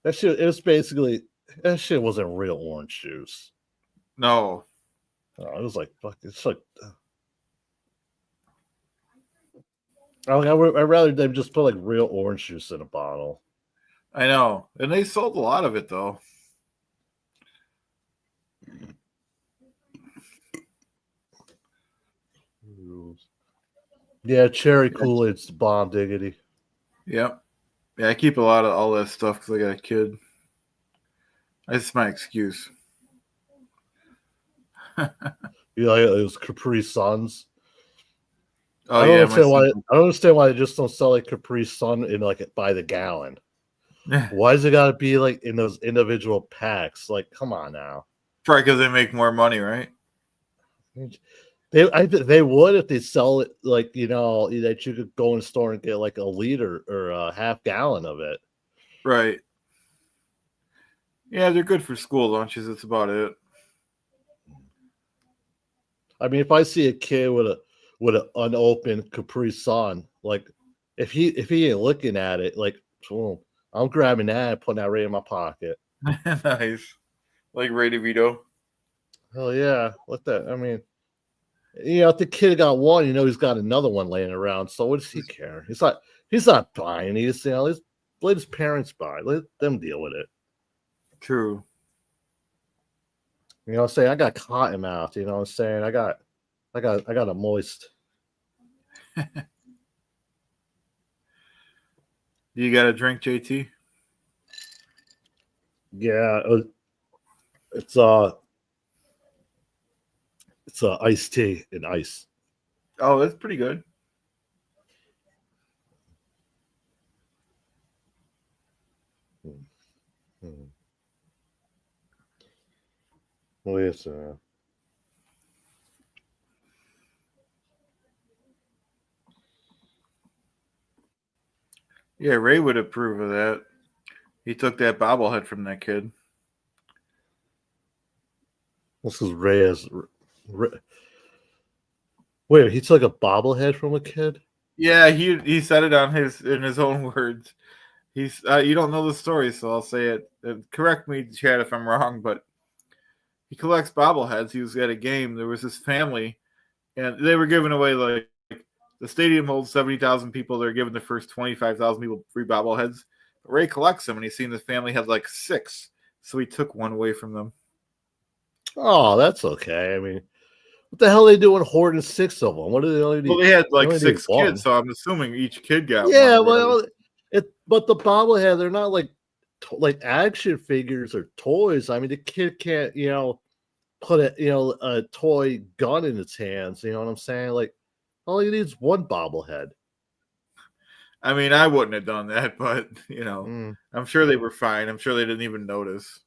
That shit. It was basically that shit wasn't real orange juice. No. Oh, it was like fuck. It's like. I'd rather them just put like real orange juice in a bottle. I know, and they sold a lot of it though. Yeah, cherry Kool-Aid's bomb diggity. Yep. Yeah, I keep a lot of all that stuff because I got a kid. That's my excuse. Yeah, it was Capri Suns. Oh, I don't understand why they just don't sell like Capri Sun in like by the gallon. Why does it got to be like in those individual packs? Like, come on now. Probably because they make more money, right? They would if they sell it like that you could go in the store and get like a liter or a half gallon of it. Right. Yeah, they're good for school lunches. That's about it. I mean, if I see a kid with an unopened Capri Sun, like if he ain't looking at it, like I'm grabbing that and putting that right in my pocket. Nice, like Ray DeVito. Hell yeah, what that? I mean, if the kid got one, he's got another one laying around. So what does he care? He's not buying these. Let his parents buy. Let them deal with it. True. I'm saying? I got cotton mouth. I'm saying? I got a moist. You got a drink, JT? Yeah, it's iced tea and ice. Oh, that's pretty good. Well, yes, Yeah, Ray would approve of that. He took that bobblehead from that kid. This is Reyes. Wait, he took a bobblehead from a kid? Yeah, he said it in his own words. He's you don't know the story, so I'll say it. Correct me, Chad, if I'm wrong, but he collects bobbleheads. He was at a game. There was this family, and they were giving away like the stadium holds 70,000 people. They're giving the first 25,000 people free bobbleheads. But Ray collects them, and he's seen the family had like 6, so he took one away from them. Oh, that's okay. I mean, what the hell are they doing hoarding 6 of them? What do they only need? Well, they had like 6 kids, so I'm assuming each kid got one. Yeah, well, but the bobblehead, they're not like action figures or toys. I mean, the kid can't, put a toy gun in its hands. You know what I'm saying? Like, all he needs one bobblehead. I mean, I wouldn't have done that, but I'm sure they were fine. I'm sure they didn't even notice.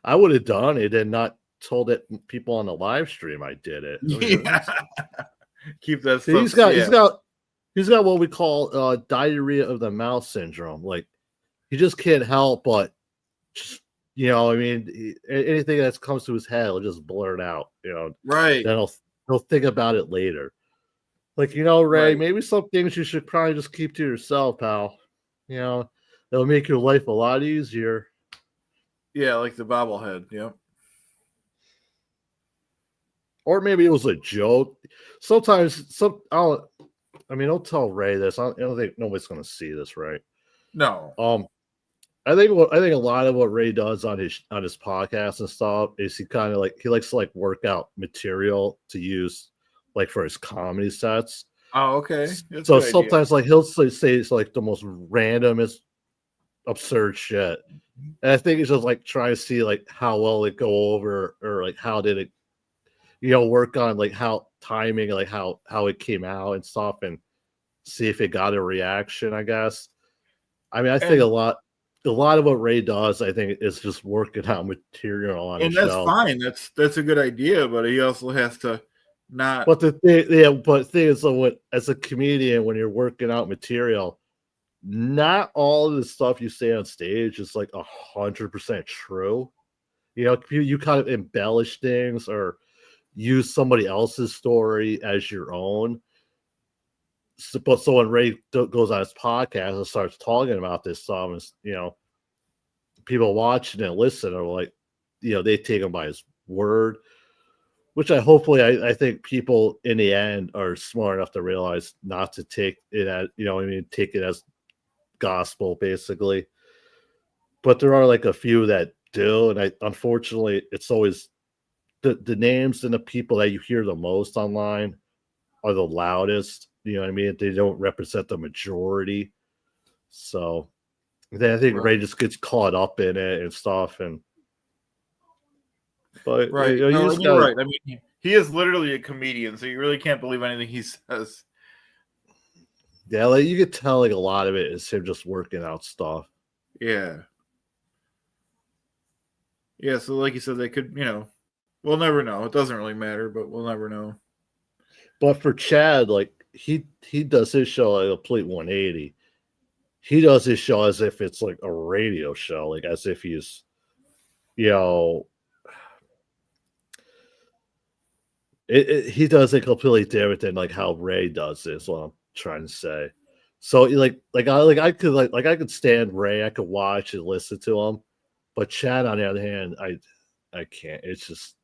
I would have done it and not told it people on the live stream I did it. Yeah. Keep that See, stuff. he's got what we call diarrhea of the mouth syndrome. Like he just can't help but just, you know, I mean, anything that comes to his head will just blurt out, you know. Right. Then he'll think about it later. Like, you know, Ray, Right. maybe some things you should probably just keep to yourself, pal. You know, it'll make your life a lot easier. Yeah, like the bobblehead. Yep. Or maybe it was a joke. Sometimes don't tell Ray this. I don't think nobody's gonna see this, right? No. I think a lot of what Ray does on his podcast and stuff is he likes to like work out material to use like for his comedy sets. Oh, okay. That's So a good idea. sometimes like he'll say it's like the most randomest absurd shit. And I think it's just like trying to see like how well it go over or like how did it, you know, work on like how timing, like how it came out and stuff, and see if it got a reaction, I guess. I mean, I think a lot of what Ray does, I think, is just working out material on his show. And that's fine. That's a good idea, but he also has to not. But the thing is, so as a comedian, when you're working out material, not all of the stuff you say on stage is like 100% true. You know, you kind of embellish things or use somebody else's story as your own. So when Ray goes on his podcast and starts talking about this stuff, and, you know, people watching and listening are like, you know, they take him by his word, which I think people in the end are smart enough to realize not to take it as, you know, I mean, take it as gospel basically. But there are like a few that do, and unfortunately it's always the names and the people that you hear the most online are the loudest. You know what I mean? They don't represent the majority. So then I think Ray just gets caught up in it and stuff. But Right. you know, You're right. I mean, he is literally a comedian, so you really can't believe anything he says. Yeah, like you could tell like a lot of it is him just working out stuff. Yeah. Yeah, so like you said, they could, you know, we'll never know. It doesn't really matter, but we'll never know. But for Chad, like he does his show like a complete 180. He does his show as if it's like a radio show, like as if he's, you know, he does it completely different than like how Ray does this. What I'm trying to say. So I could stand Ray. I could watch and listen to him, but Chad on the other hand, I can't. It's just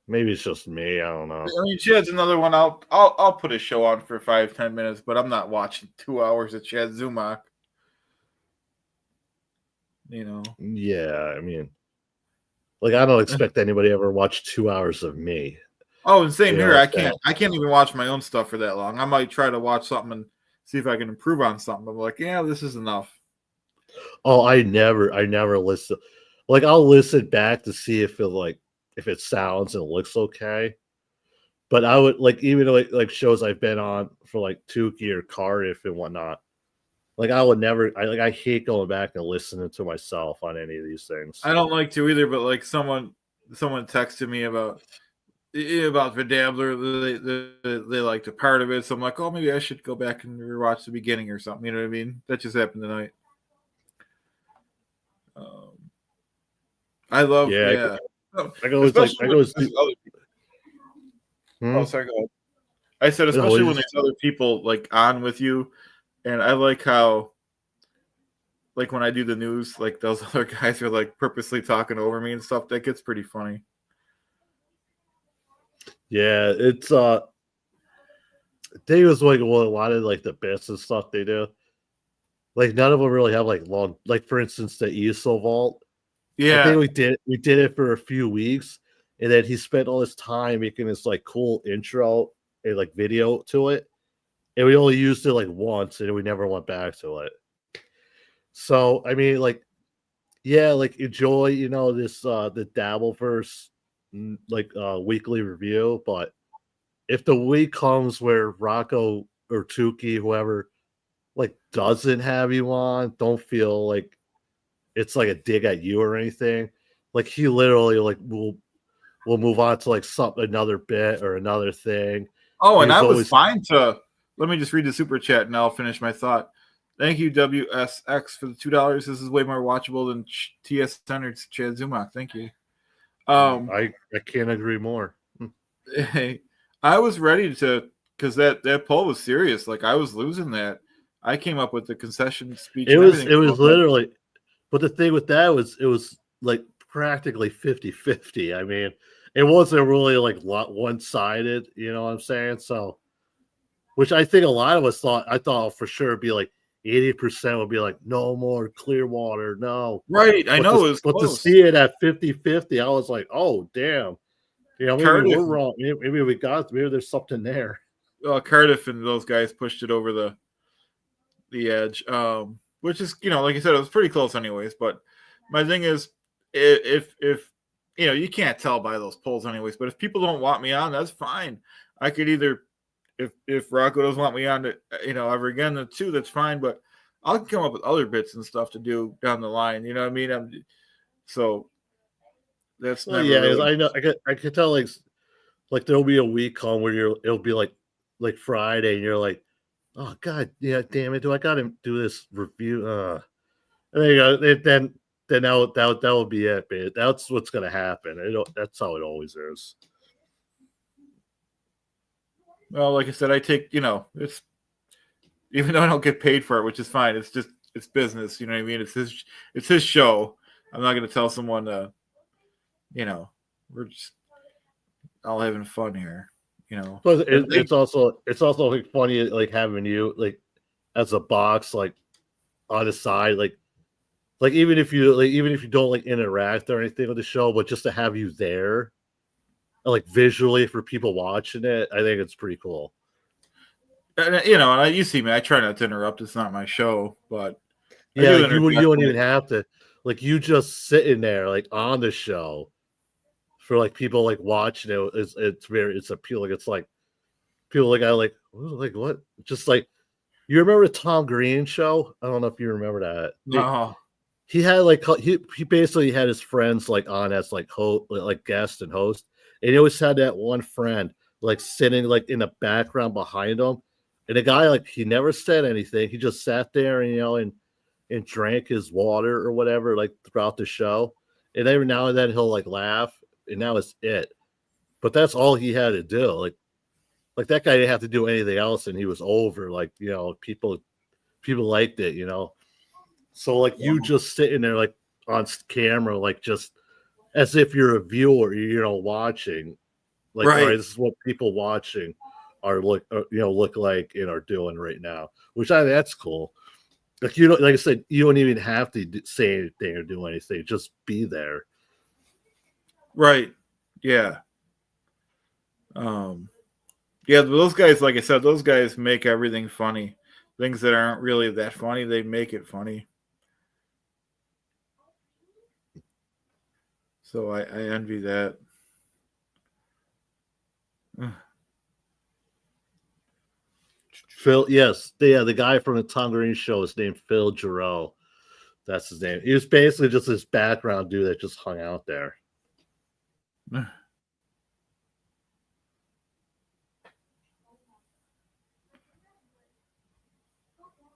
maybe it's just me. I don't know. I mean, Chad's another one. I'll put a show on for 5-10 minutes, but I'm not watching 2 hours of Chad Zumach. You know. Yeah, I mean, like I don't expect anybody ever watch 2 hours of me. Oh, and same here. I can't even watch my own stuff for that long. I might try to watch something and see if I can improve on something. I'm like, yeah, this is enough. Oh, I never listen. Like I'll listen back to see if it sounds and looks okay. But I would like even like shows I've been on for like Tukey or Cardiff and whatnot. Like I would never. I hate going back and listening to myself on any of these things. I don't like to either. But like someone texted me about Vidabler, they liked a part of it, so I'm like, oh, maybe I should go back and rewatch the beginning or something. You know what I mean? That just happened tonight. I love, yeah. I go with other people. Oh, sorry, go ahead. I said, especially when there's other people like on with you, and I like how, like when I do the news, like those other guys are like purposely talking over me and stuff. That gets pretty funny. Yeah, it's they was like a lot of like the bits and stuff they do. Like none of them really have like long, like for instance the ESO vault. Yeah, I think we did it for a few weeks, and then he spent all this time making this like cool intro and like video to it, and we only used it like once, and we never went back to it. So I mean, like, yeah, like enjoy, you know, this the Dabbleverse like weekly review, but if the week comes where Rocco or Tukey, whoever, like doesn't have you on, don't feel like it's like a dig at you or anything. like he literally like will move on to like another bit or another thing. Oh, and He's I was always fine to. Let me just read the super chat and I'll finish my thought. Thank you, WSX, for the $2. This is way more watchable than TS Center Chad Zumach. Thank you. I can't agree more. I was ready to, because that poll was serious. Like I was losing that. I came up with the concession speech. It and was everything. literally, but the thing with that was it was like practically 50-50. I mean, it wasn't really like one sided. You know what I'm saying? So, which I think a lot of us thought. I thought for sure it'd be like 80% would be like no more Clearwater, no. Right, I know it was But to close. see it at 50-50, I was like, oh damn. You know, maybe Cardiff, we're wrong. Maybe maybe there's something there. Cardiff and those guys pushed it over the edge. Which is, like you said, it was pretty close anyways. But my thing is, if you can't tell by those polls anyways. But if people don't want me on, that's fine. I could either, if Rocco doesn't want me on, ever again, then too, that's fine. But I'll come up with other bits and stuff to do down the line. You know what I mean? So that's Well, never yeah, really. I know. I could tell like there'll be a week come where it'll be like Friday, and you're like, oh god, yeah, damn it, do I got to do this review? And then you go, then that will be it, man. That's what's gonna happen. That's how it always is. Well, like I said, I take it's, even though I don't get paid for it, which is fine. It's business. You know what I mean? It's his show. I'm not going to tell someone we're just all having fun here. But it's also like funny like having you like as a box like on the side like even if you don't like interact or anything with the show, but just to have you there, like visually for people watching it, I think it's pretty cool. And you see me. I try not to interrupt. It's not my show, but yeah, like you don't even have to. Like you just sitting there like on the show for like people like watching it. It's appealing. It's like people like what? Just like you remember the Tom Green show? I don't know if you remember that. No. He had like he basically had his friends like on as like host, like guest and host, and he always had that one friend like sitting like in the background behind him, and the guy like he never said anything. He just sat there and drank his water or whatever like throughout the show, and every now and then he'll like laugh, and that was it. But that's all he had to do. Like that guy didn't have to do anything else, and he was over. Like people liked it. So like you just sitting there like on camera, like just as if you're a viewer, watching. Like, right. all right, this is what people watching are look like and are doing right now, which that's cool. Like like I said, you don't even have to say anything or do anything; just be there. Right. Yeah. Yeah. Those guys, like I said, those guys make everything funny. Things that aren't really that funny, they make it funny. So I envy that. Phil, yes, the guy from the Tom Green show is named Phil Giroux. That's his name. He was basically just this background dude that just hung out there.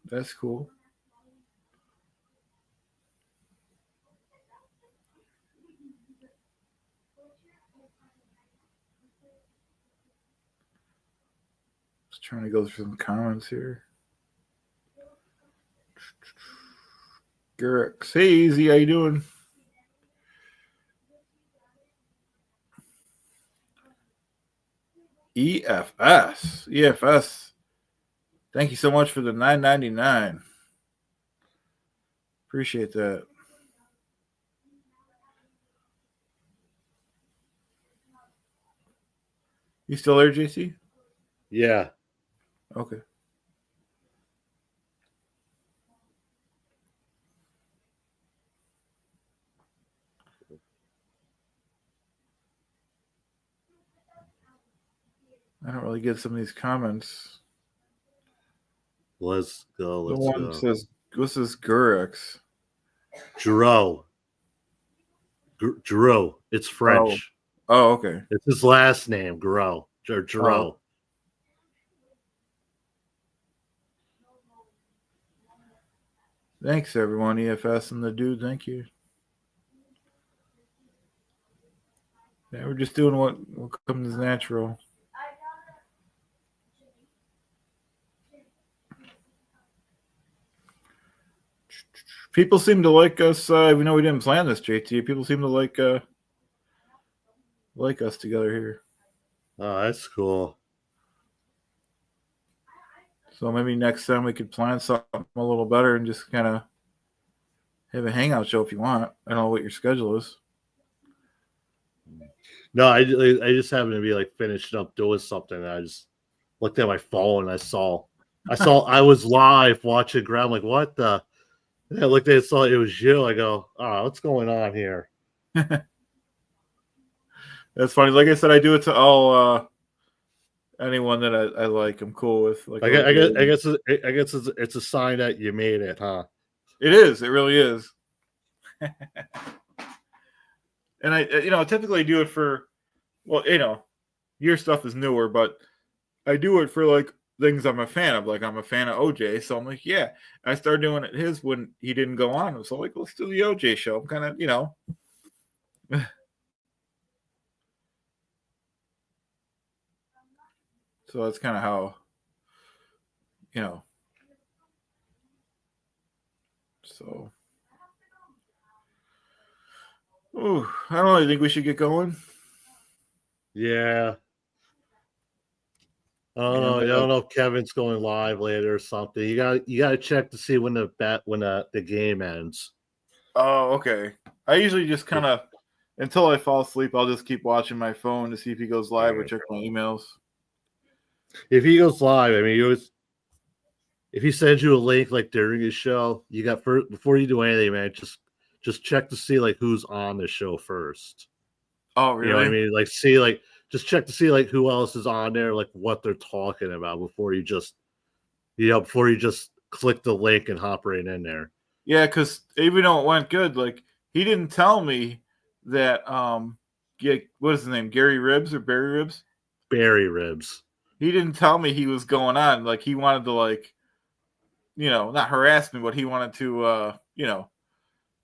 That's cool. Just trying to go through some comments here. Garrix. Hey, Easy, how you doing? EFS. Thank you so much for the $9.99. Appreciate that. You still there, JC? Yeah. Okay. I don't really get some of these comments. Let's go. The one says, this is Gurix. Giroux. Drew. It's French. Oh, okay. It's his last name, Drew. Drew. Oh. Thanks, everyone. EFS and the dude. Thank you. Yeah, we're just doing what comes natural. People seem to like us. Even though we didn't plan this, JT. People seem to like us together here. Oh, that's cool. So maybe next time we could plan something a little better and just kind of have a hangout show if you want. I don't know what your schedule is. No, I just happened to be like finished up doing something. And I just looked at my phone and I saw I was live watching Ground. Like, what the? And I looked at it, saw it was you. I go, oh, what's going on here? That's funny. Like I said, I do it to all anyone that I like. I'm cool with. Like, I guess it's a sign that you made it, huh? It is. It really is. And I typically do it for, well, your stuff is newer, but I do it for like things I'm a fan of. Like I'm a fan of OJ, so I'm like, yeah. I started doing it his when he didn't go on. So like, let's do the OJ show. I'm kind of, So that's kind of how, So, I don't know. You think we should get going? Yeah. I don't know if Kevin's going live later or something. You got to check to see when the game ends. Oh, okay. I usually just kind of, until I fall asleep, I'll just keep watching my phone to see if he goes live or check my emails. If he goes live, I mean, if he sends you a link like during his show, you got before you do anything, man, just check to see like who's on the show first. Oh, really? You know what I mean? Like just check to see like who else is on there, like what they're talking about before you just click the link and hop right in there. Yeah, because even though it went good, like he didn't tell me that what is his name? Gary Ribs or Barry Ribs? Barry Ribs. He didn't tell me he was going on. Like he wanted to like, not harass me, but he wanted to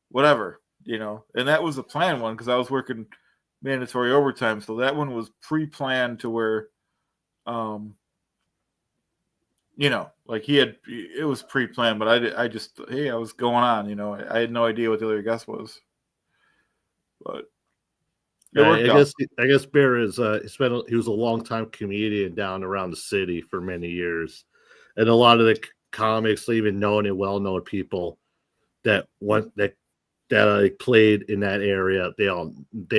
whatever, And that was a planned one because I was working mandatory overtime, so that one was pre-planned to where like it was pre-planned, but I just I was going on, I had no idea what the other guest was, but I guess Bear is he was a long-time comedian down around the city for many years, and a lot of the comics, even known and well-known people that played in that area, they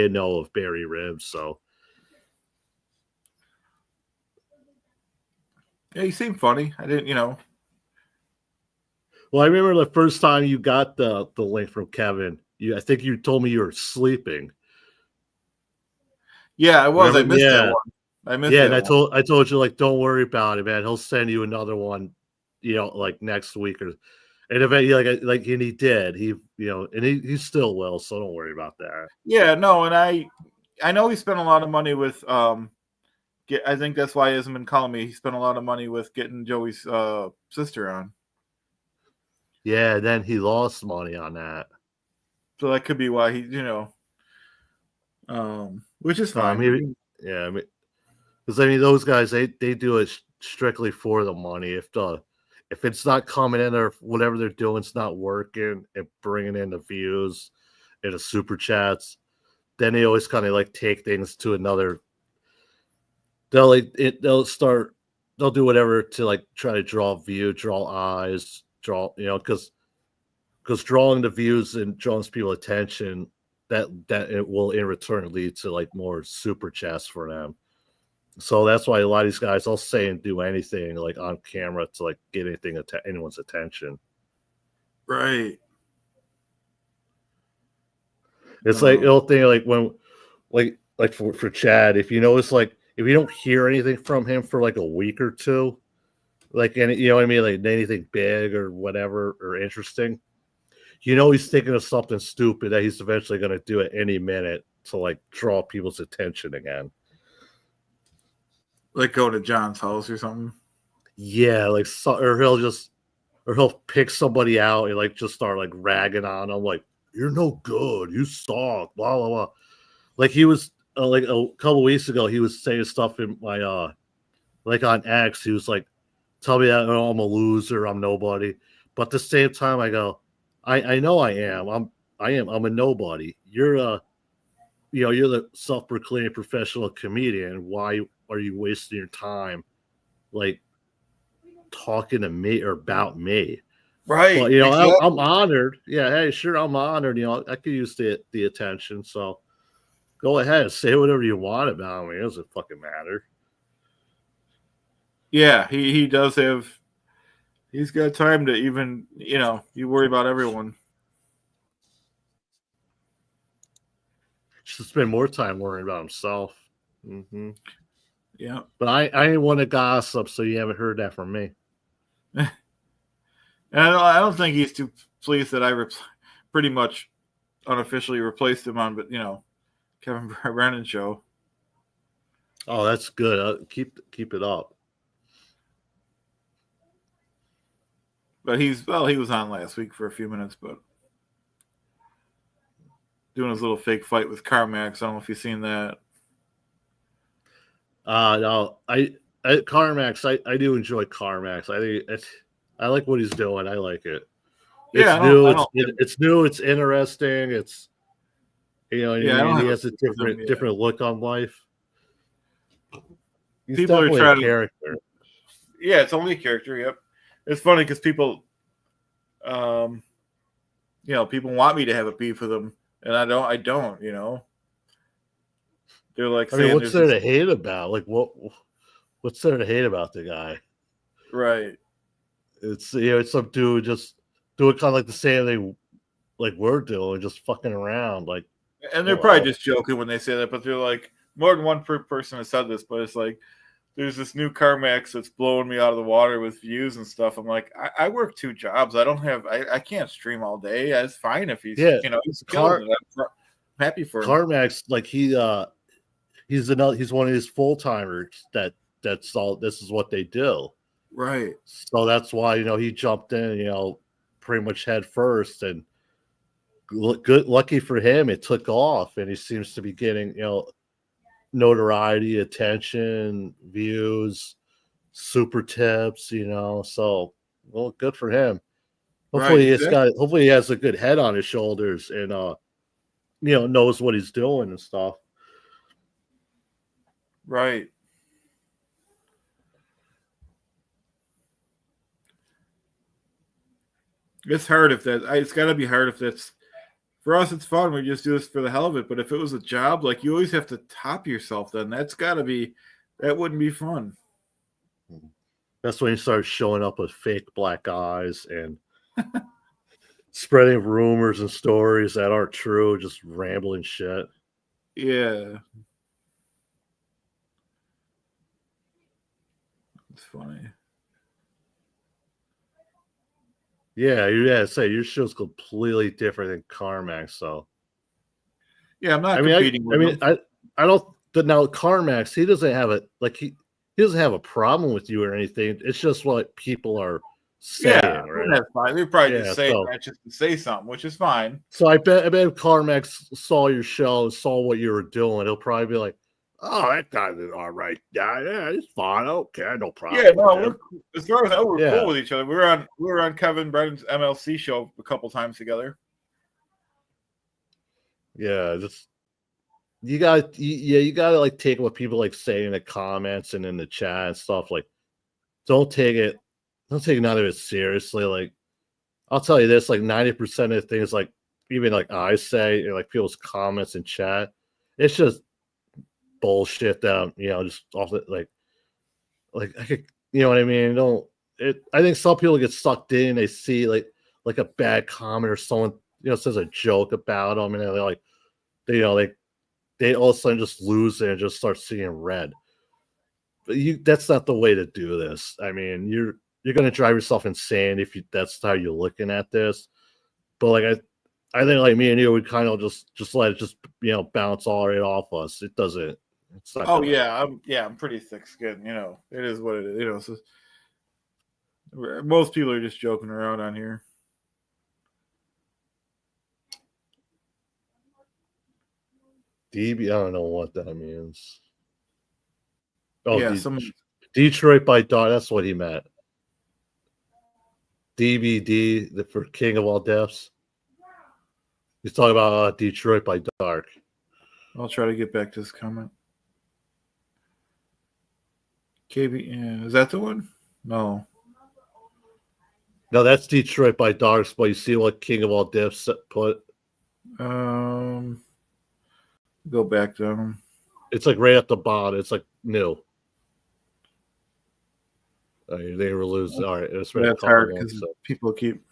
know of Barry Ribs. So yeah, he seemed funny. I didn't, Well, I remember the first time you got the link from Kevin. I think you told me you were sleeping. Yeah, I was. Remember? I missed that one. I missed. Yeah, and I told you like, don't worry about it, man. He'll send you another one, like next week or. And eventually, like, and he did. He he still will. So don't worry about that. Yeah, no, and I know he spent a lot of money with I think that's why he hasn't been calling me. He spent a lot of money with getting Joey's sister on. Yeah, then he lost money on that. So that could be why he, which is fine. Because I mean, those guys they do it strictly for the money. If it's not coming in or whatever they're doing, it's not working and bringing in the views and the super chats, then they always kind of like take things to another. They'll do whatever to like try to draw eyes, because drawing the views and drawing people attention, that it will in return lead to like more super chats for them. So that's why a lot of these guys will say and do anything like on camera to like get anyone's attention. Right. It's like the old thing, like when, like for Chad, if you notice, like if you don't hear anything from him for like a week or two, like any, you know what I mean, like anything big or whatever or interesting, he's thinking of something stupid that he's eventually going to do at any minute to like draw people's attention again. Like go to John's house or something. Yeah, like or he'll pick somebody out and like just start like ragging on them, like you're no good, you suck, blah blah blah. Like he was like a couple weeks ago, he was saying stuff in my like on X. He was like, "Tell me that I'm a loser, I'm nobody." But at the same time, I go, I know I am. I'm a nobody. You're you're the self-proclaimed professional comedian. Why are you wasting your time like talking to me or about me? Right. But exactly. I'm honored. Yeah, hey, sure, I'm honored. I could use the attention. So go ahead, say whatever you want about me. It doesn't fucking matter. Yeah, he does have. He's got time to even you worry about everyone. Should spend more time worrying about himself. Mm-hmm. Yeah, but I ain't want to gossip, so you haven't heard that from me. And I don't think he's too pleased that I pretty much unofficially replaced him on, Kevin Brennan's show. Oh, that's good. Keep it up. But he was on last week for a few minutes, but doing his little fake fight with Carmax. I don't know if you've seen that. No, Carmax. I do enjoy Carmax. I like what he's doing. I like it. It's new. It's new. It's interesting. It's he has a different look on life. He's people definitely are trying a character. Yeah, it's only a character. Yep. It's funny because people, people want me to have a beef with them, and I don't. They're like, I mean, what's there to hate about? Like, what's there to hate about the guy? Right. It's it's some dude just doing kind of like the same thing, like we're doing, just fucking around, like. And they're probably just joking when they say that, but they're like, more than one person has said this, but it's like, there's this new CarMax that's blowing me out of the water with views and stuff. I'm like, I work 2 jobs. I can't stream all day. It's fine if he's, he's killing it. I'm happy for him. CarMax, like he's one of his full timers that's all. This is what they do. Right. So that's why he jumped in, pretty much head first, and lucky for him, it took off, and he seems to be getting notoriety, attention, views, super tips, so well, good for him. Hopefully hopefully he has a good head on his shoulders and knows what he's doing and stuff. Right. It's hard it's got to be hard if that's for us. It's fun. We just do this for the hell of it. But if it was a job, like you always have to top yourself, then that wouldn't be fun. That's when you start showing up with fake black eyes and spreading rumors and stories that aren't true, just rambling shit. Yeah. It's funny. Yeah. Say your show's completely different than CarMax, so. Yeah, I'm not competing with him. I don't. But now CarMax, he doesn't have he doesn't have a problem with you or anything. It's just what people are saying, right? That's fine. They're probably just saying that just to say something, which is fine. So I bet if CarMax saw your show, saw what you were doing, he'll probably be like, "Oh, that guy's an all right guy. Yeah, he's fine. Okay, no problem." Yeah, no, as far as I know, we're cool with each other. We were on Kevin Brennan's MLC show a couple times together. Yeah, you gotta like take what people like say in the comments and in the chat and stuff. Like, don't take none of it seriously. Like, I'll tell you this: like 90% of the things, like even like I say, like people's comments and chat, it's just bullshit that just off the, like I could, what I mean? I think some people get sucked in. They see like a bad comment or someone says a joke about them, and they're like, they all of a sudden just lose it and just start seeing red. But that's not the way to do this. I mean, you're going to drive yourself insane if that's how you're looking at this. But like I think like me and you would kind of just let it just bounce all right off us. It doesn't. It's not. Oh yeah, I'm pretty thick skinned. It is what it is. So most people are just joking around on here. DB, I don't know what that means. Oh, Yeah, Detroit by Dawn. That's what he meant. DBD for King of All Deaths. He's talking about Detroit by Dark. I'll try to get back to this comment. KB, yeah, is that the one? No. No, that's Detroit by Dark. But you see what King of All Deaths put? Go back to him. It's like right at the bottom. It's like new. They were losing. All right, it's That's hard because people keep.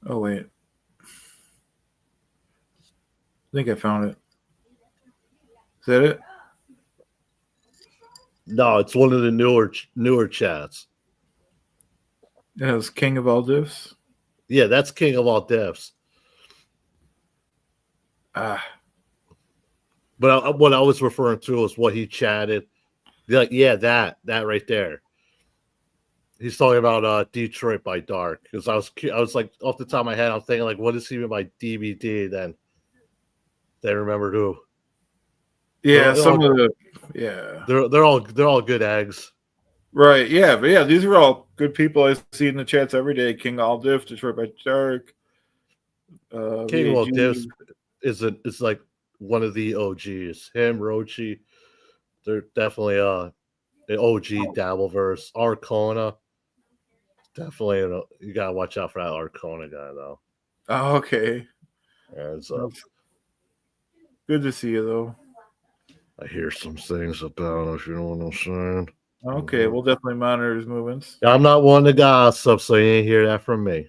Oh wait, I think I found it. Is that it? No, it's one of the newer chats. It was King of All Diffs. Yeah, that's King of All Diffs. But what I was referring to was what he chatted. Like, yeah, that right there. He's talking about Detroit by Dark, because I was like, off the top of my head, I'm thinking like, what is he mean by DVD? Then they remembered who. Yeah, they're all good eggs. Right, yeah, but yeah, these are all good people I see in the chats every day. King of All Diff, Detroit by Dark. King of All Diffs is like one of the OGs. Him, Rochi, they're definitely an OG Dabbleverse. Arcona, definitely you gotta watch out for that Arcona guy though. Oh, okay. Yeah, good to see you though. I hear some things about, if you know what I'm saying. Okay, we'll definitely monitor his movements. I'm not one to gossip, so you ain't hear that from me.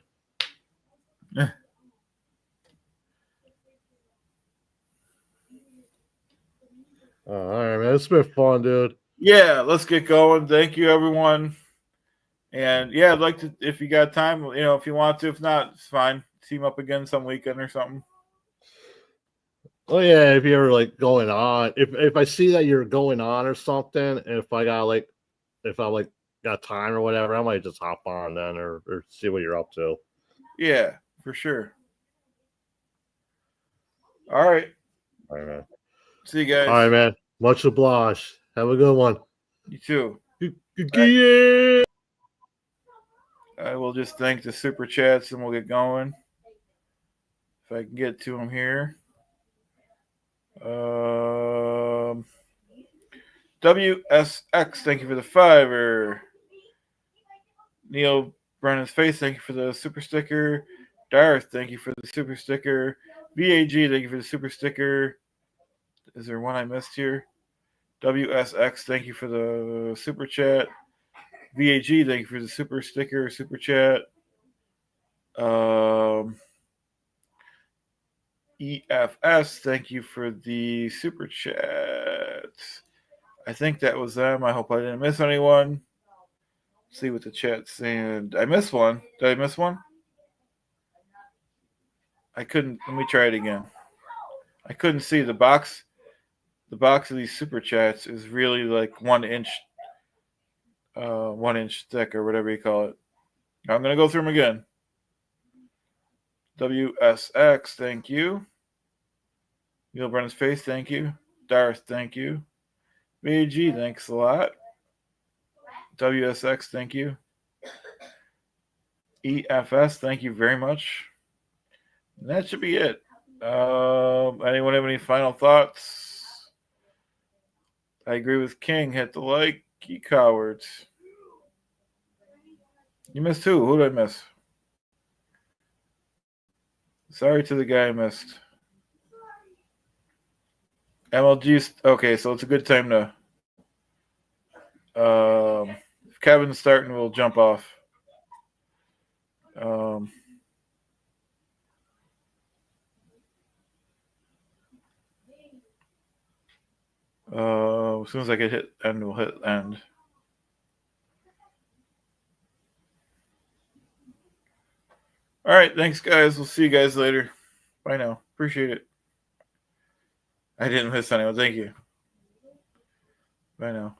All right, man. It's been fun, dude. Yeah, let's get going. Thank you, everyone. And yeah, I'd like to, if you got time, if you want to. If not, it's fine. Team up again some weekend or something. Oh yeah, if you're like going on, if I see that you're going on or something, and if I got time or whatever, I might just hop on then or see what you're up to. Yeah, for sure. All right. All right, man. See you guys. All right, man. Much obliged. Have a good one. You too. Yeah. I will just thank the super chats and we'll get going. If I can get to them here. WSX, thank you for the $5. Neil Brennan's Face, thank you for the super sticker. Darth, thank you for the super sticker. VAG, thank you for the super sticker. Is there one I missed here? WSX, thank you for the super chat. VAG, thank you for the super sticker, super chat. EFS, thank you for the super chat. I think that was them. I hope I didn't miss anyone. Let's see what the chat's saying. I missed one. Did I miss one? I couldn't. Let me try it again. I couldn't see the box. The box of these super chats is really like 1 inch, 1 inch thick or whatever you call it. I'm gonna go through them again. WSX, thank you. Neil Brennan's Face, thank you. Darth, thank you. VG, thanks a lot. WSX, thank you. EFS, thank you very much. And that should be it. Anyone have any final thoughts? I agree with King. Hit the like, you cowards. You missed who? Who did I miss? Sorry to the guy I missed. MLG. Okay, so it's a good time to. If Kevin's starting, we'll jump off. As soon as I get hit end, we'll hit end. All right, thanks, guys. We'll see you guys later. Bye now. Appreciate it. I didn't miss anyone. Thank you. Bye now.